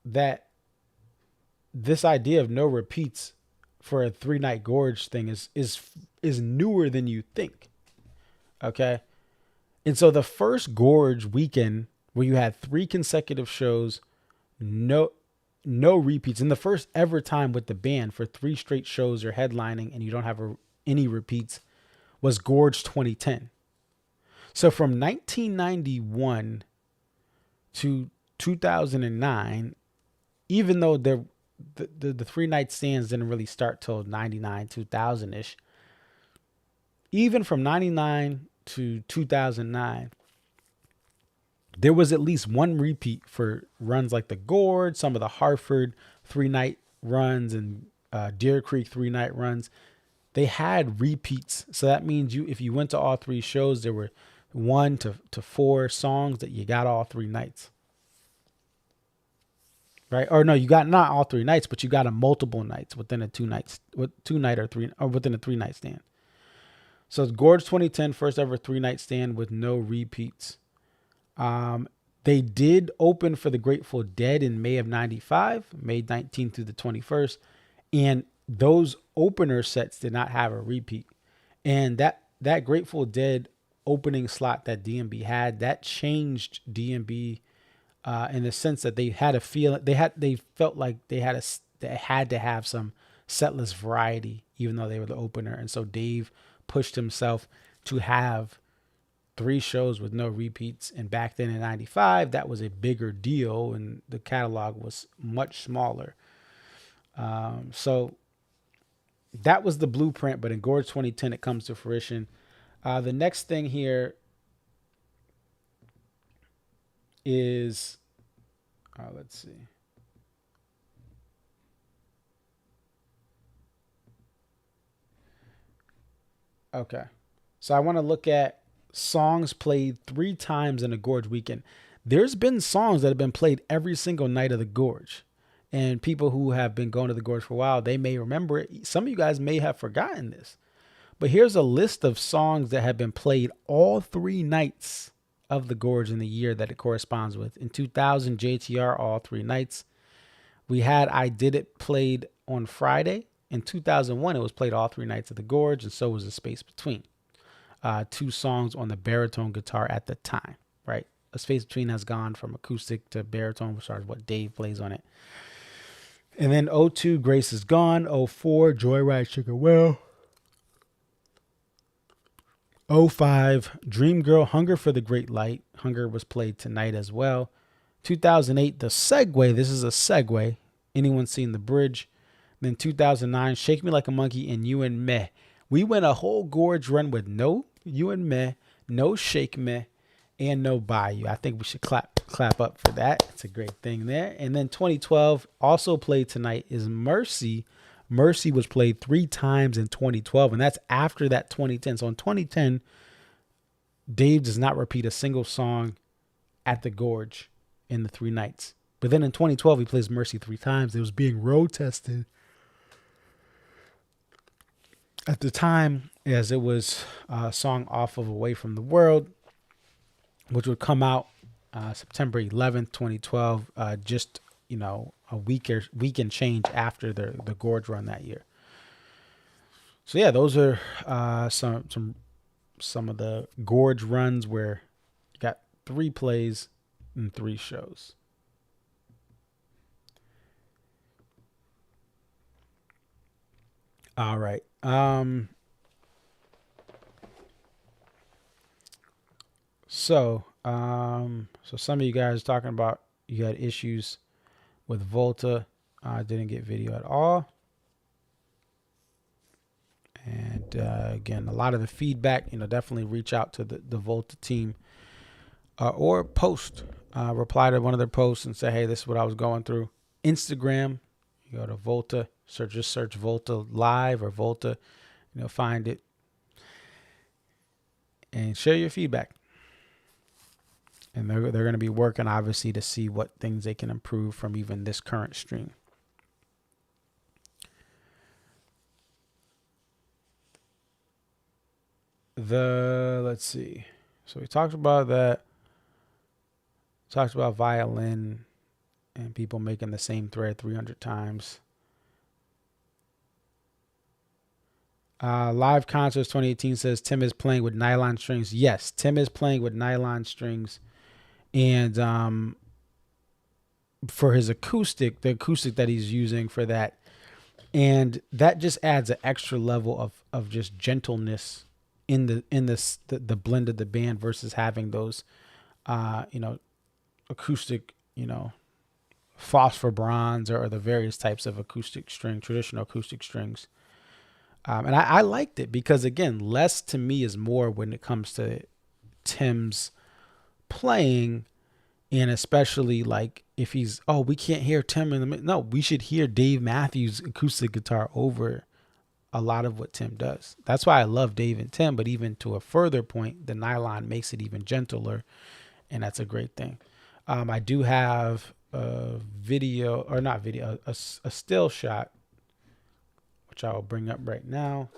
that this idea of no repeats for a 3-night Gorge thing is newer than you think. Okay. And so the first Gorge weekend, where you had 3 consecutive shows, no repeats, and the first ever time with the band for 3 straight shows or headlining and you don't have any repeats, was Gorge 2010. So from 1991 to 2009, even though the 3-night stands didn't really start till 99, 2000-ish, even from 99 to 2009, there was at least 1 repeat for runs like the Gorge, some of the Hartford 3-night runs, and Deer Creek 3-night runs. They had repeats. So that means if you went to all 3 shows, there were 1 to 4 songs that you got all 3 nights. Right? Or no, you got not all 3 nights, but you got a multiple nights within a 2-night or within a 3-night stand. So it's Gorge 2010, first ever 3-night stand with no repeats. They did open for the Grateful Dead in May of 95, May 19th through the 21st. And those opener sets did not have a repeat. And that Grateful Dead opening slot that D&B had, that changed D&B in the sense that they had a feeling, they felt like they had to have some setlist variety, even though they were the opener. And so Dave pushed himself to have 3 shows with no repeats. And back then in 95, that was a bigger deal and the catalog was much smaller. So that was the blueprint, but in Gorge 2010, it comes to fruition. The next thing here is, let's see. Okay. So I want to look at songs played 3 times in a Gorge weekend. There's been songs that have been played every single night of the Gorge. And people who have been going to the Gorge for a while, they may remember it. Some of you guys may have forgotten this. But here's a list of songs that have been played all 3 nights of the Gorge in the year that it corresponds with. In 2000, JTR, all 3 nights. We had I Did It played on Friday. In 2001, it was played all 3 nights of the Gorge, and so was The Space Between. 2 songs on the baritone guitar at the time, right? A Space Between has gone from acoustic to baritone, as far as what Dave plays on it. And then 02, Grace Is Gone. 04, Joyride Sugar Well. 05, Dream Girl, Hunger for the Great Light. Hunger was played tonight as well. 2008, The Segway. This is a segue. Anyone seen The Bridge? Then 2009, Shake Me Like a Monkey and You and Meh. We went a whole Gorge run with no You and Meh, no Shake Me, and no Bayou. I think we should clap up for that. It's a great thing there. And then 2012, also played tonight, is Mercy. Mercy was played 3 times in 2012, and that's after that 2010. So in 2010, Dave does not repeat a single song at the Gorge in the 3 nights. But then in 2012, he plays Mercy 3 times. It was being road tested. at the time, as it was a song off of Away from the World, which would come out September 11th, 2012, just, a week and change after the Gorge run that year. So yeah, those are some of the Gorge runs where you got 3 plays and 3 shows. All right. So some of you guys talking about you had issues with Volta. Didn't get video at all. And again, a lot of the feedback, definitely reach out to the Volta team or reply to one of their posts and say, hey, this is what I was going through. Instagram, you go to Volta, search Volta Live or Volta, find it and share your feedback. And they're going to be working, obviously, to see what things they can improve from even this current stream. Let's see. So we talked about that. Talked about violin and people making the same thread 300 times. Live Concerts 2018 says Tim is playing with nylon strings. Yes, Tim is playing with nylon strings. And for his acoustic, the acoustic that he's using for that, and that just adds an extra level of just gentleness in the blend of the band versus having those, acoustic, phosphor bronze or the various types of traditional acoustic strings. And I liked it because, again, less to me is more when it comes to Tim's playing, and especially like if we can't hear Tim in the no, we should hear Dave Matthews acoustic guitar over a lot of what Tim does. That's why I love Dave and Tim, but even to a further point, the nylon makes it even gentler, and that's a great thing. I do have a still shot, which I will bring up right now.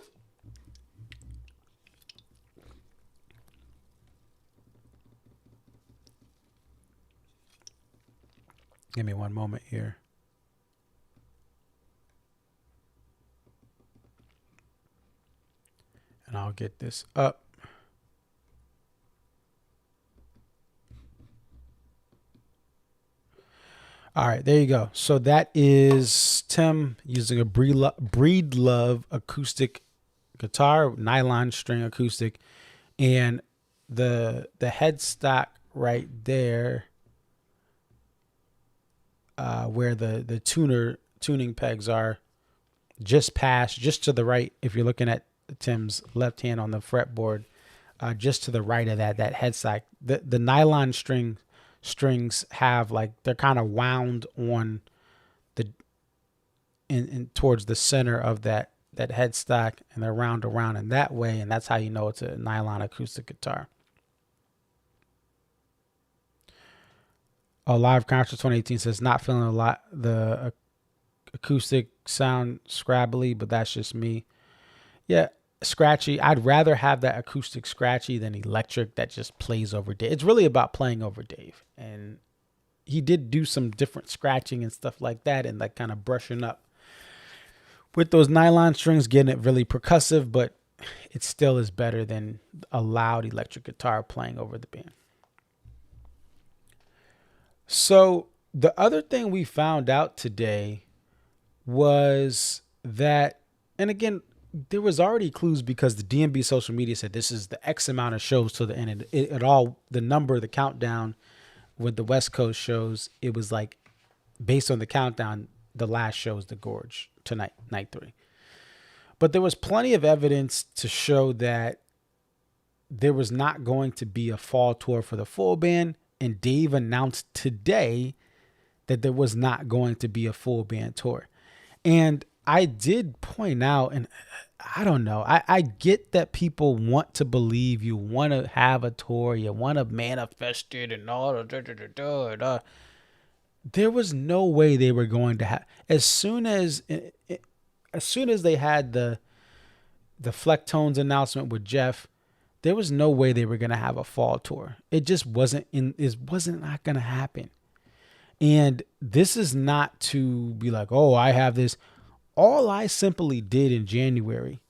Give me one moment here. And I'll get this up. All right, there you go. So that is Tim using a Breedlove acoustic guitar, nylon string acoustic, and the headstock right there, where the tuning pegs are, just to the right. If you're looking at Tim's left hand on the fretboard, just to the right of that headstock, the nylon strings have they're kind of wound on in towards the center of that headstock, and they're round around in that way, and that's how you know it's a nylon acoustic guitar. Live Concert 2018 says not feeling the acoustic sound scrabbly, but that's just me. Yeah, scratchy. I'd rather have that acoustic scratchy than electric that just plays over Dave. It's really about playing over Dave, and he did do some different scratching and stuff like that, and kind of brushing up with those nylon strings, getting it really percussive, but it still is better than a loud electric guitar playing over the band. So the other thing we found out today was that, and again, there was already clues because the DMB social media said this is the X amount of shows to the end. The countdown with the West Coast shows, it was based on the countdown, the last show is the Gorge tonight, night 3. But there was plenty of evidence to show that there was not going to be a fall tour for the full band. And Dave announced today that there was not going to be a full band tour. And I did point out, and I don't know, I get that people want to believe, you want to have a tour, you want to manifest it and all. There was no way they were going to have, as soon as they had the Flecktones announcement with Jeff, there was no way they were going to have a fall tour. It just wasn't not going to happen. And this is not to be like, oh, I have this. All I simply did in January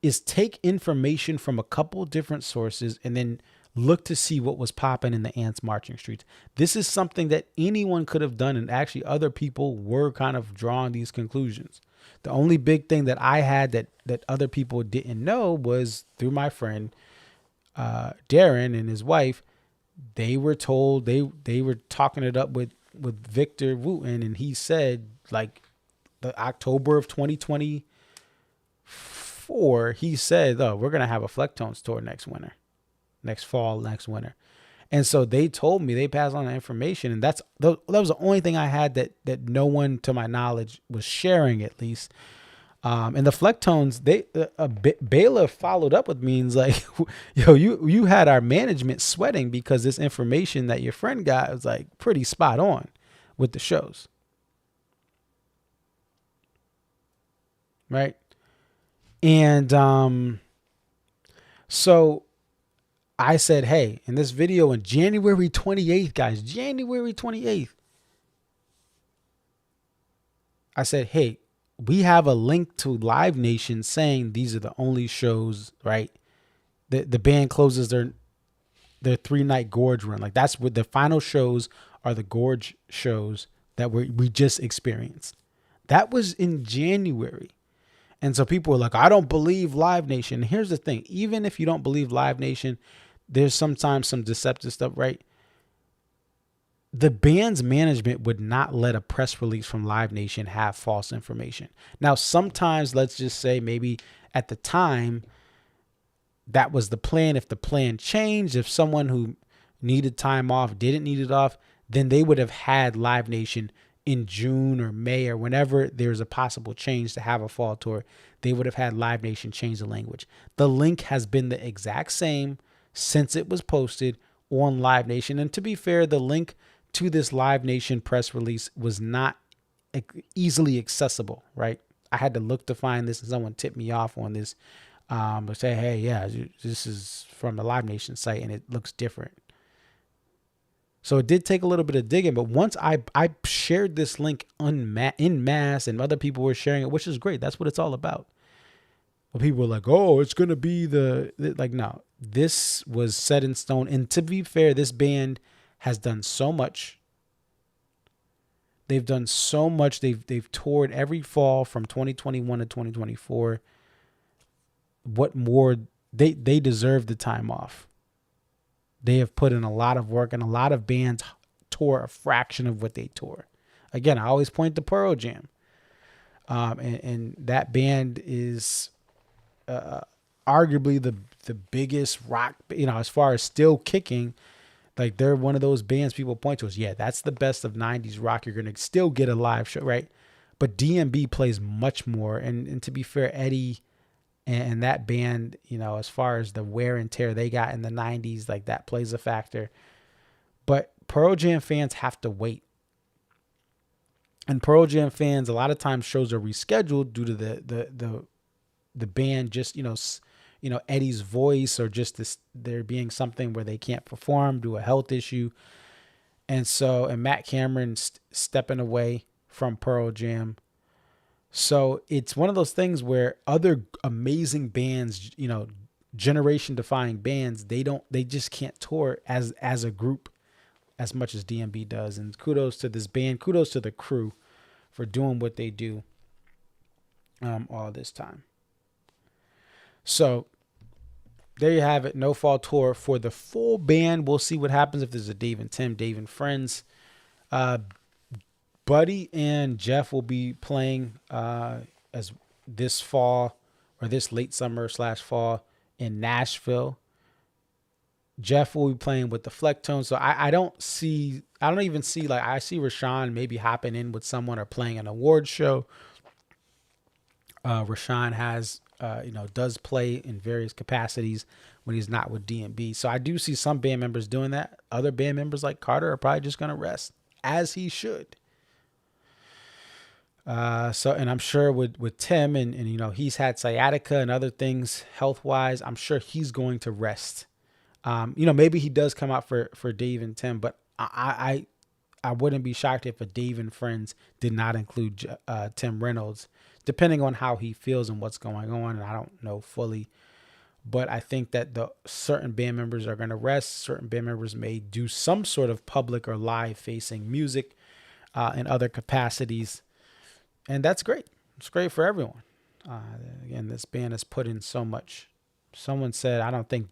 is take information from a couple different sources and then look to see what was popping in the Ants marching streets. This is something that anyone could have done, and actually other people were kind of drawing these conclusions. The only big thing that I had that other people didn't know was through my friend Darren and his wife. They were told, they were talking it up with Victor Wooten, and he said, like, the October of 2024, he said, oh, we're going to have a Flecktones tour next winter. And so they told me, they passed on the information, and that was the only thing I had that no one, to my knowledge, was sharing, at least. And the Flecktones, Baylor followed up with me and was like, yo, you had our management sweating because this information that your friend got was like pretty spot on with the shows. Right. And so I said, hey, in this video on January 28th, guys, January 28th, I said, hey, we have a link to Live Nation saying these are the only shows, right? The band closes their 3-night Gorge run. Like, that's what the final shows are, the Gorge shows that we just experienced. That was in January. And so people were like, I don't believe Live Nation. Here's the thing. Even if you don't believe Live Nation, there's sometimes some deceptive stuff, right? The band's management would not let a press release from Live Nation have false information. Now, sometimes, let's just say maybe at the time that was the plan. If the plan changed, if someone who needed time off didn't need it off, then they would have had Live Nation in June or May or whenever there's a possible change to have a fall tour. They would have had Live Nation change the language. The link has been the exact same since it was posted on Live Nation. And to be fair, the link to this Live Nation press release was not easily accessible, right? I had to look to find this, and someone tipped me off on this, but say, hey, yeah, this is from the Live Nation site and it looks different. So it did take a little bit of digging, but once I shared this link in mass and other people were sharing it, which is great. That's what it's all about. But people were like, oh, it's going to be like, no, this was set in stone. And to be fair, this band has done so much. They've done so much. They've toured every fall from 2021 to 2024. What more? They deserve the time off. They have put in a lot of work, and a lot of bands tour a fraction of what they tour. Again, I always point to Pearl Jam. And that band is arguably the biggest rock, as far as still kicking. Like, they're one of those bands people point to as, yeah, that's the best of 90s rock. You're going to still get a live show, right? But DMB plays much more. And to be fair, Eddie and that band, as far as the wear and tear they got in the 90s, like, that plays a factor. But Pearl Jam fans have to wait. And Pearl Jam fans, a lot of times shows are rescheduled due to the band just, Eddie's voice, or just this, there being something where they can't perform due to a health issue. And Matt Cameron stepping away from Pearl Jam. So it's one of those things where other amazing bands, generation defying bands, they just can't tour as a group as much as DMB does. And kudos to this band, kudos to the crew for doing what they do all this time. So there you have it. No fall tour for the full band. We'll see what happens if there's a Dave and Tim, Dave and Friends. Buddy and Jeff will be playing as this fall, or this late summer / fall, in Nashville. Jeff will be playing with the Flecktones. So I don't even see, like, I see Rashawn maybe hopping in with someone or playing an award show. Rashawn has, does play in various capacities when he's not with DMB. So I do see some band members doing that. Other band members like Carter are probably just going to rest, as he should. So, and I'm sure with Tim and, he's had sciatica and other things health wise, I'm sure he's going to rest. Maybe he does come out for Dave and Tim, but I wouldn't be shocked if a Dave and Friends did not include Tim Reynolds, depending on how he feels and what's going on. And I don't know fully, but I think that the certain band members are going to rest. Certain band members may do some sort of public or live facing music in other capacities. And that's great. It's great for everyone. Again, this band has put in so much. Someone said, I don't think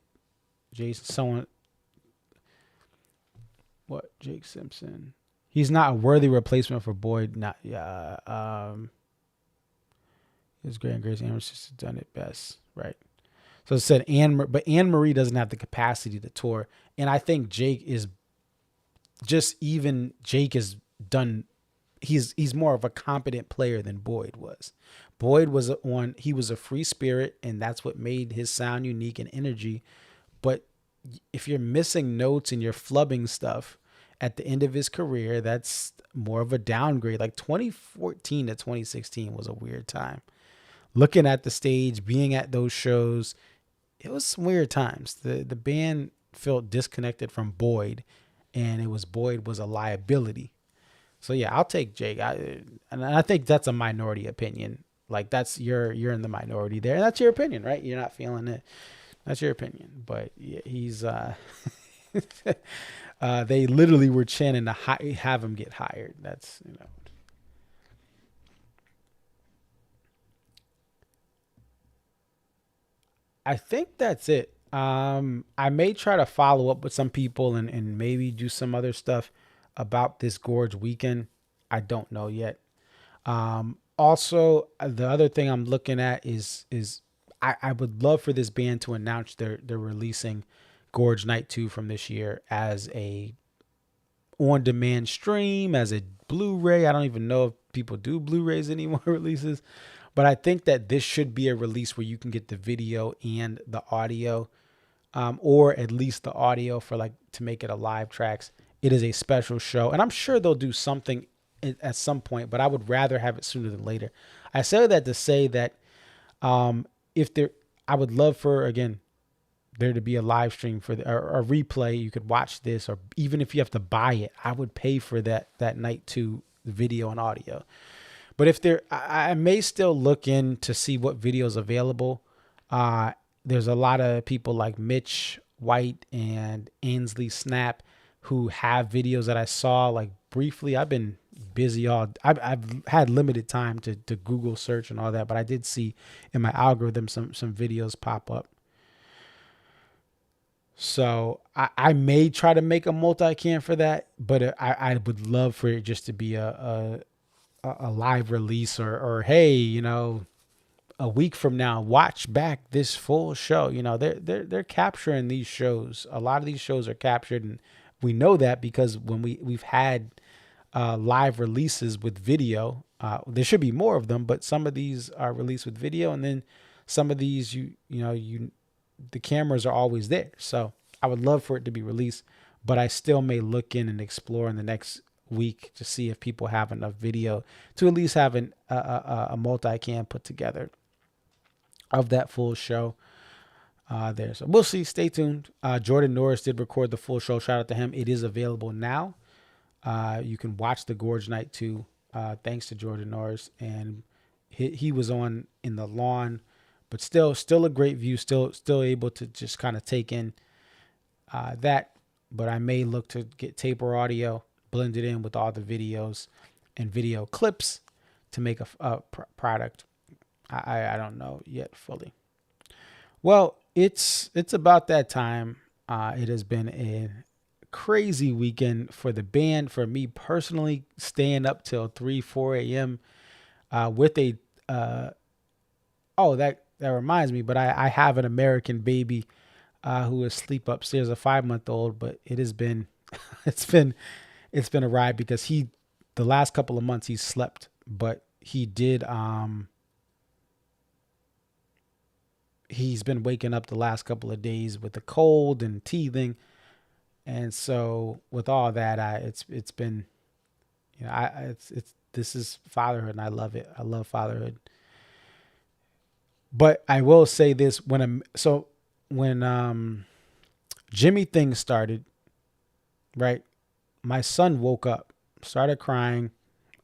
Jake Simpson. He's not a worthy replacement for Boyd. His great and Grace Anderson has done it best. Right. So it said Anne Marie doesn't have the capacity to tour. And I think Jake is done. He's more of a competent player than Boyd was. Boyd he was a free spirit, and that's what made his sound unique and energy. But if you're missing notes and you're flubbing stuff at the end of his career, that's more of a downgrade. Like 2014 to 2016 was a weird time. Looking at the stage, being at those shows, it was some weird times. The band felt disconnected from Boyd, and Boyd was a liability. So yeah, I'll take Jake. And I think that's a minority opinion. Like you're in the minority there, and that's your opinion, right? You're not feeling it. That's your opinion. But yeah, he's they literally were chanting to have him get hired. That's I think that's it. I may try to follow up with some people and maybe do some other stuff about this Gorge weekend. I don't know yet. Also, the other thing I'm looking at is I would love for this band to announce they're releasing Gorge Night 2 from this year as a on-demand stream, as a Blu-ray. I don't even know if people do Blu-rays anymore releases, but I think that this should be a release where you can get the video and the audio, or at least the audio to make it a live tracks. It is a special show, and I'm sure they'll do something at some point, but I would rather have it sooner than later. I say that to say that I would love for, again, there to be a live stream or a replay. You could watch this, or even if you have to buy it, I would pay for that night 2 video and audio. But I may still look in to see what videos available. There's a lot of people like Mitch White and Ainsley Snap who have videos that I saw like briefly. I've been busy I've had limited time to Google search and all that, but I did see in my algorithm some videos pop up. So I may try to make a multicam for that, but I would love for it just to be a live release or hey, a week from now, watch back this full show. They're capturing these shows. A lot of these shows are captured, and we know that because when we've had live releases with video, there should be more of them, but some of these are released with video, and then some of these the cameras are always there. So I would love for it to be released, but I still may look in and explore in the next week to see if people have enough video to at least have a multicam put together of that full show there. So we'll see. Stay tuned. Jordan Norris did record the full show. Shout out to him. It is available now. You can watch the Gorge Night 2 thanks to Jordan Norris, and he was on in the lawn, but still a great view, still able to just kind of take in that. But I may look to get taper audio, blend it in with all the videos and video clips to make a product. I don't know yet fully. Well, it's about that time. It has been a crazy weekend for the band, for me personally, staying up till 3-4 a.m. With that reminds me, but I have an American baby who is asleep upstairs, a 5-month-old, but it has been it's been a ride because the last couple of months he's slept, but he did he's been waking up the last couple of days with a cold and teething. And so with all that, it's been, it's this is fatherhood, and I love it. I love fatherhood. But I will say this: when Jimmy thing started, right? My son woke up, started crying.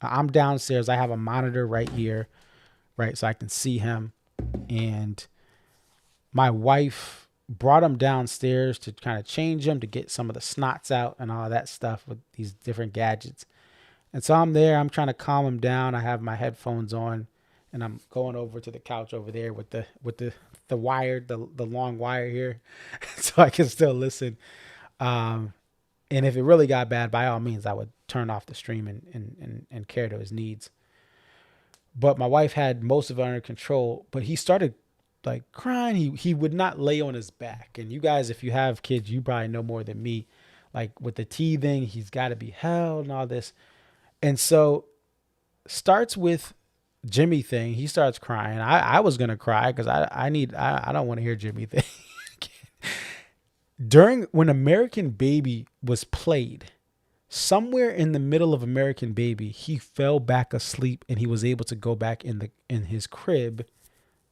I'm downstairs. I have a monitor right here, right, so I can see him. And my wife brought him downstairs to kind of change him, to get some of the snots out and all that stuff with these different gadgets. And so I'm there. I'm trying to calm him down. I have my headphones on, and I'm going over to the couch over there with the wire, the long wire here, so I can still listen. And if it really got bad, by all means, I would turn off the stream and care to his needs. But my wife had most of it under control, but he started like crying. He would not lay on his back. And you guys, if you have kids, you probably know more than me. Like with the teething, he's got to be held and all this. And so starts with Jimmy thing. He starts crying. I was going to cry because I don't want to hear Jimmy thing. When American Baby was played, somewhere in the middle of American Baby, he fell back asleep and he was able to go back in his crib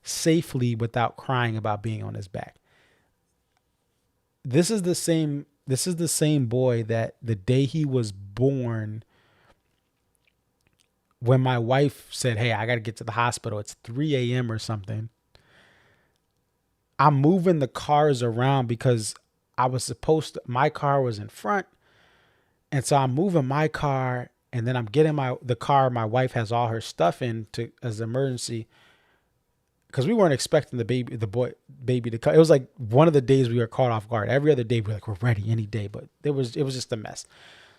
safely without crying about being on his back. This is the same boy that the day he was born, when my wife said, "Hey, I got to get to the hospital. It's 3 a.m. or something." I'm moving the cars around because my car was in front. And so I'm moving my car, and then I'm getting the car my wife has all her stuff in as an emergency, because we weren't expecting the baby to come. It was like one of the days we were caught off guard. Every other day we're ready any day, but it was just a mess.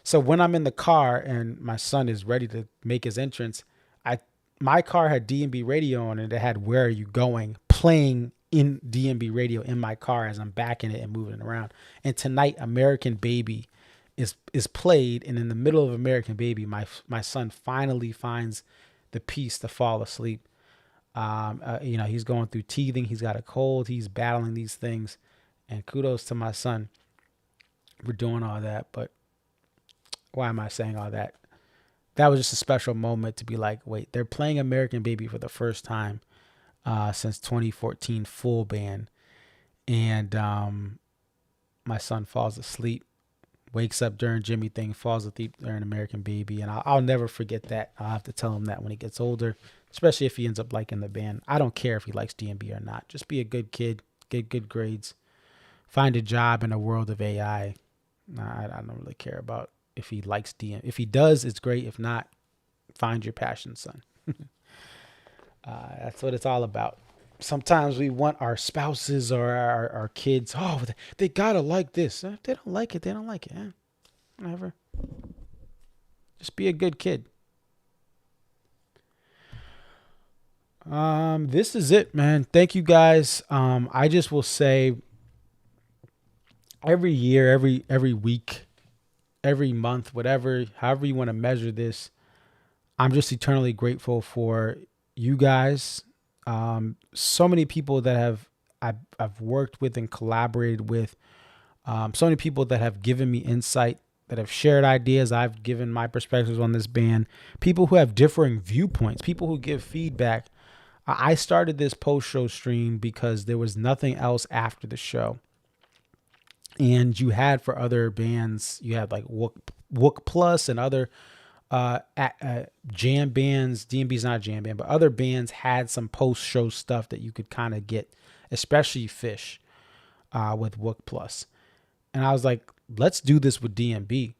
So when I'm in the car and my son is ready to make his entrance, my car had D&B radio on it. It had "Where Are You Going" playing in D&B radio in my car as I'm backing it and moving it around. And tonight, American Baby is played, and in the middle of American Baby, my son finally finds the peace to fall asleep. He's going through teething. He's got a cold. He's battling these things, and kudos to my son for doing all that. But why am I saying all that? That was just a special moment to be like, wait, they're playing American Baby for the first time since 2014, full band. And my son falls asleep, wakes up during Jimmy thing, falls asleep during American Baby. And I'll never forget that. I'll have to tell him that when he gets older, especially if he ends up liking the band. I don't care if he likes D&B or not. Just be a good kid, get good grades, find a job in a world of AI. I don't really care about if he likes DM. If he does, it's great. If not, find your passion, son. That's what it's all about. Sometimes we want our spouses or our kids, they gotta like this. If they don't like it, they don't like it. Whatever. Just be a good kid. This is it, man. Thank you guys. I just will say, every year, every week, every month, however you want to measure this, I'm just eternally grateful for you guys. So many people that I've worked with and collaborated with, so many people that have given me insight, that have shared ideas. I've given my perspectives on this band, people who have differing viewpoints, people who give feedback. I started this post-show stream because there was nothing else after the show. And you had, for other bands, you had like Wook Plus and other jam bands. D&B's not a jam band, but other bands had some post-show stuff that you could kind of get, especially Fish with Wook Plus. And I was like, let's do this with D&B.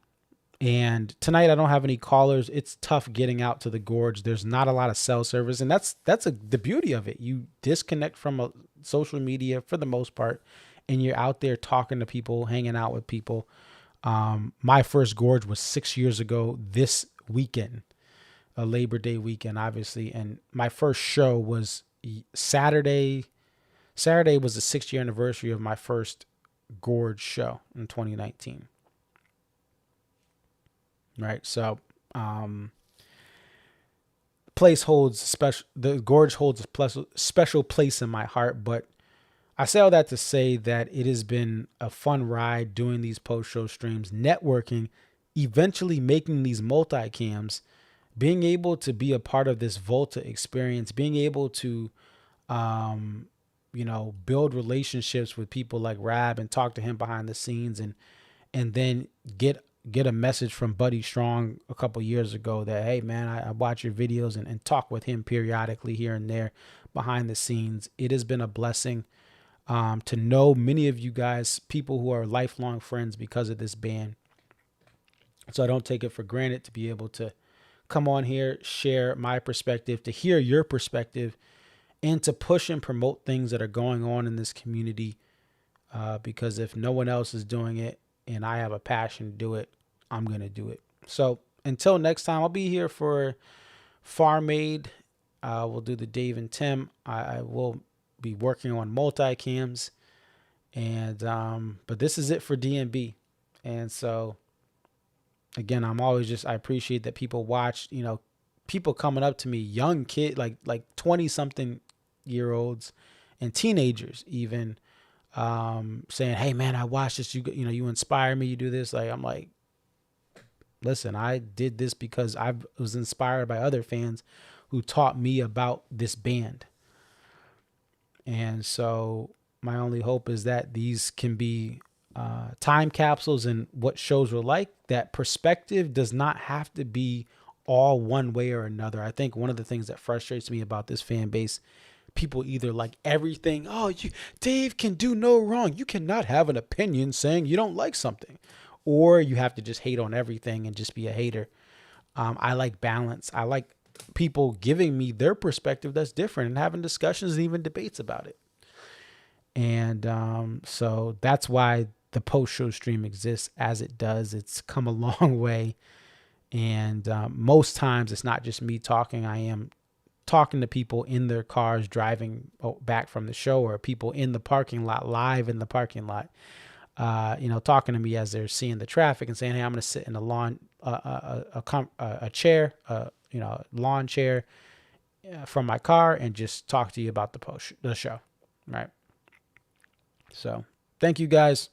And tonight I don't have any callers. It's tough getting out to the Gorge. There's not a lot of cell service, and that's the beauty of it. You disconnect from social media for the most part, and you're out there talking to people, hanging out with people. My first Gorge was 6 years ago this weekend, a Labor Day weekend, obviously. And my first show was Saturday. Saturday was the 6-year anniversary of my first Gorge show in 2019. Right. So, the Gorge holds a special place in my heart, but I say all that to say that it has been a fun ride doing these post-show streams, networking, eventually making these multi-cams, being able to be a part of this Volta experience, being able to, build relationships with people like Rab and talk to him behind the scenes, and then get a message from Buddy Strong a couple years ago that, hey man, I watch your videos and talk with him periodically here and there behind the scenes. It has been a blessing to know many of you guys, people who are lifelong friends because of this band. So I don't take it for granted to be able to come on here, share my perspective, to hear your perspective, and to push and promote things that are going on in this community. Because if no one else is doing it and I have a passion to do it, I'm going to do it. So until next time, I'll be here for Farm Aid. We'll do the Dave and Tim. I will be working on multi-cams. And but this is it for DMB. And so again, I appreciate that people watch, people coming up to me, young kid, like 20 something year olds and teenagers even, saying, hey man, I watched this. You inspire me. You do this. I'm like, listen, I did this because I was inspired by other fans who taught me about this band. And so my only hope is that these can be time capsules and what shows were like. That perspective does not have to be all one way or another. I think one of the things that frustrates me about this fan base, people either like everything. Oh, Dave can do no wrong. You cannot have an opinion saying you don't like something, or you have to just hate on everything and just be a hater. I like balance. I like people giving me their perspective that's different and having discussions and even debates about it. And so that's why the post-show stream exists as it does. It's come a long way. And most times it's not just me talking. I am talking to people in their cars driving back from the show, or people in the parking lot, live in the parking lot, talking to me as they're seeing the traffic and saying, hey, I'm going to sit in a lawn, a chair, lawn chair from my car and just talk to you about the show. Right. So thank you guys.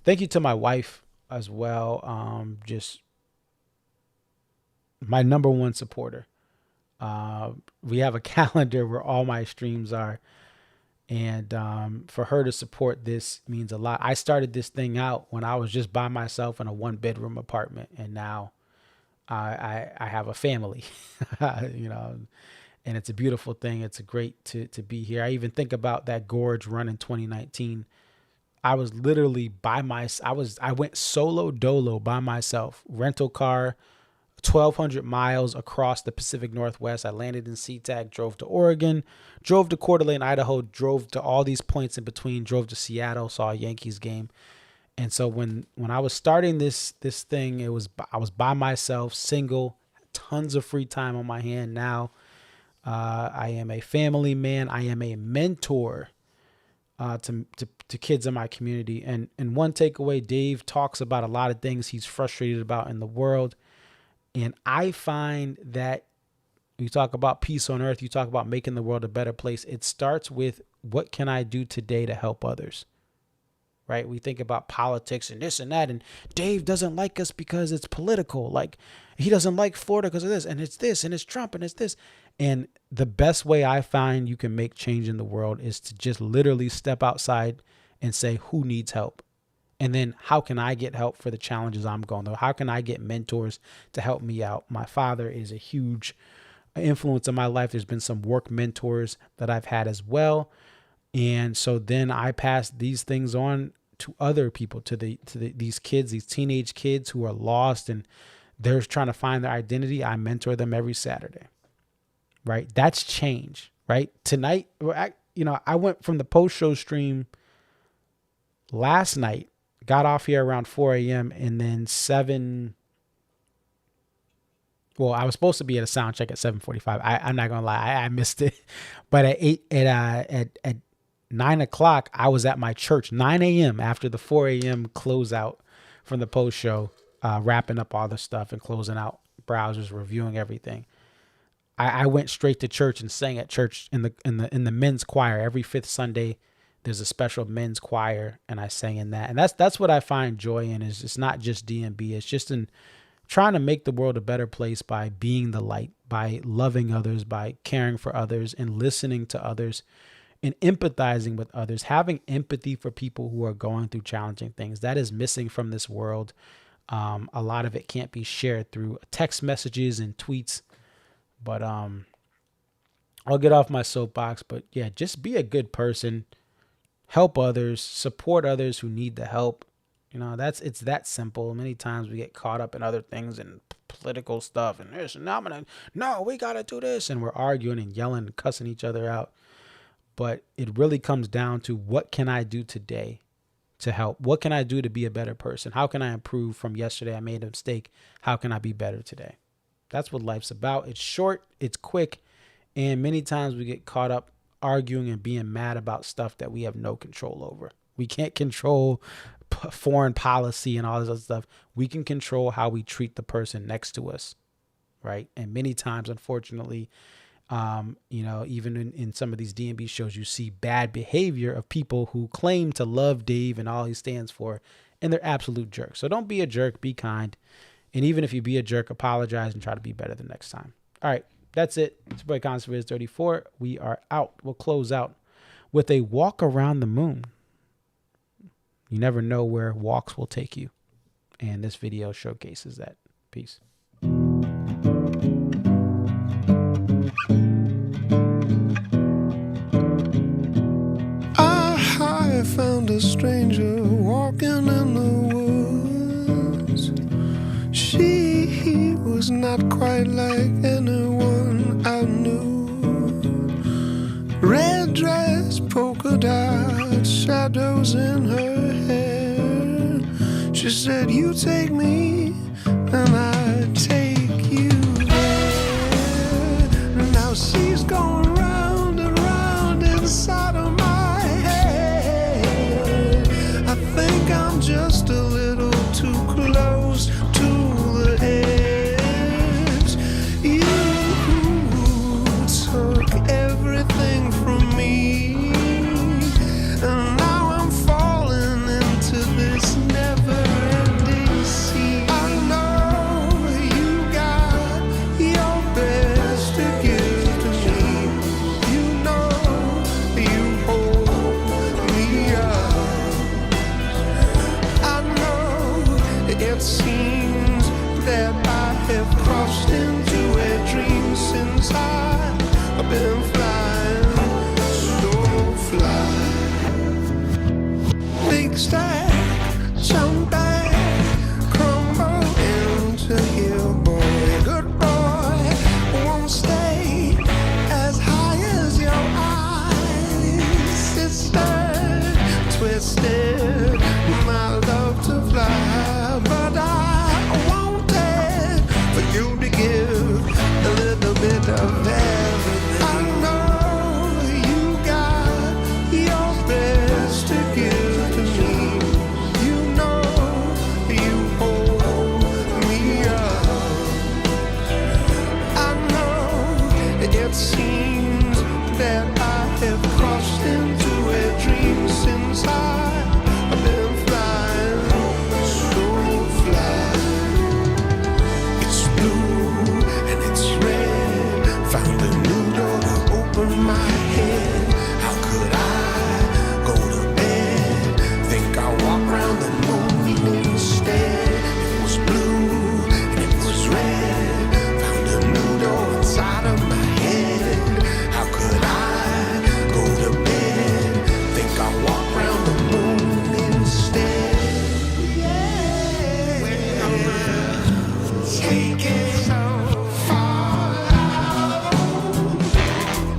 Thank you to my wife as well. Just my number one supporter. We have a calendar where all my streams are. And for her to support this means a lot. I started this thing out when I was just by myself in a 1-bedroom apartment. And now I have a family, and it's a beautiful thing. It's great to be here. I even think about that Gorge run in 2019. I was literally by myself. I went solo dolo by myself, rental car, 1,200 miles across the Pacific Northwest. I landed in SeaTac, drove to Oregon, drove to Coeur d'Alene, Idaho, drove to all these points in between, drove to Seattle, saw a Yankees game. And so when I was starting this thing, I was by myself, single, tons of free time on my hand. Now I am a family man. I am a mentor to kids in my community. And one takeaway, Dave talks about a lot of things he's frustrated about in the world. And I find that you talk about peace on earth, you talk about making the world a better place. It starts with, what can I do today to help others? Right? We think about politics and this and that, and Dave doesn't like us because it's political. Like, he doesn't like Florida because of this, and it's this, and it's Trump, and it's this. And the best way I find you can make change in the world is to just literally step outside and say, who needs help? And then how can I get help for the challenges I'm going through? How can I get mentors to help me out? My father is a huge influence in my life. There's been some work mentors that I've had as well. And so then I pass these things on to other people, to these kids, these teenage kids who are lost and they're trying to find their identity. I mentor them every Saturday, right? That's change, right? Tonight, I went from the post-show stream last night, got off here around 4 a.m. and then I was supposed to be at a sound check at 7:45. I'm not gonna lie, I missed it. But at 9 o'clock, I was at my church, 9 a.m. after the 4 a.m. closeout from the post show, wrapping up all the stuff and closing out browsers, reviewing everything. I went straight to church and sang at church in the men's choir. Every fifth Sunday, there's a special men's choir, and I sang in that. And that's what I find joy in. Is it's not just DMB. It's just in trying to make the world a better place by being the light, by loving others, by caring for others and listening to others and empathizing with others, having empathy for people who are going through challenging things. That is missing from this world. A lot of it can't be shared through text messages and tweets. But I'll get off my soapbox. But yeah, just be a good person. Help others. Support others who need the help. You know, it's that simple. Many times we get caught up in other things and political stuff and this and that. No, we got to do this. And we're arguing and yelling and cussing each other out. But it really comes down to, what can I do today to help? What can I do to be a better person? How can I improve from yesterday? I made a mistake. How can I be better today? That's what life's about. It's short, it's quick, and many times we get caught up arguing and being mad about stuff that we have no control over. We can't control foreign policy and all this other stuff. We can control how we treat the person next to us, right? And many times, unfortunately, even in some of these D&B shows, you see bad behavior of people who claim to love Dave and all he stands for, and they're absolute jerks. So don't be a jerk, be kind. And even if you be a jerk, apologize and try to be better the next time. All right, that's it. It's your boy Conservative 34. We are out. We'll close out with a walk around the moon. You never know where walks will take you. And this video showcases that. Peace. I found a stranger walking in the woods. She was not quite like anyone I knew. Red dress, polka dots, shadows in her hair. She said, you take me and I take you there. Now she's going round and round inside of my head. I think I'm just a little too close to the edge. You took everything from me, and now I'm falling into this never-ending sea. I know you got your best to give to me. You know you hold me up. I know it seems that I have crossed into a dream since I've been flying, so fly. Big stack, jump back, crumble into here, boy. Good boy, won't stay as high as your eyes. It's twisted, my love to fly, but I wanted for you to give a little bit of everything. I know you got your best to give to me. You know you hold me up. I know it seems that I have crossed into a dream since I've been flying, so fly. It's blue and it's red. Found a new door to open my head. How could I go to bed? Think I'll walk around the moon instead. It was blue and it was red. Found a new door inside of my head. How could I go to bed? Think I'll walk around the moon instead. Take it so far.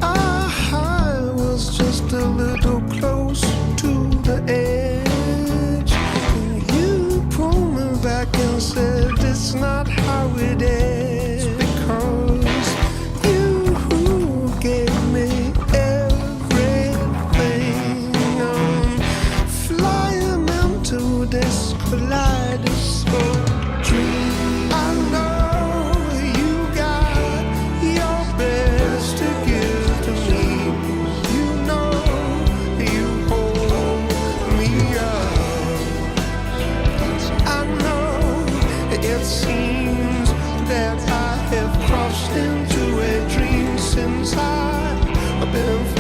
I was just a little close to the edge. You pulled me back and said it's not how it is, because you gave me everything. I'm flying into this kaleidoscope dream. I know you got your best to give to me. You know you hold me up. I know it seems that I have crossed into a dream since I've been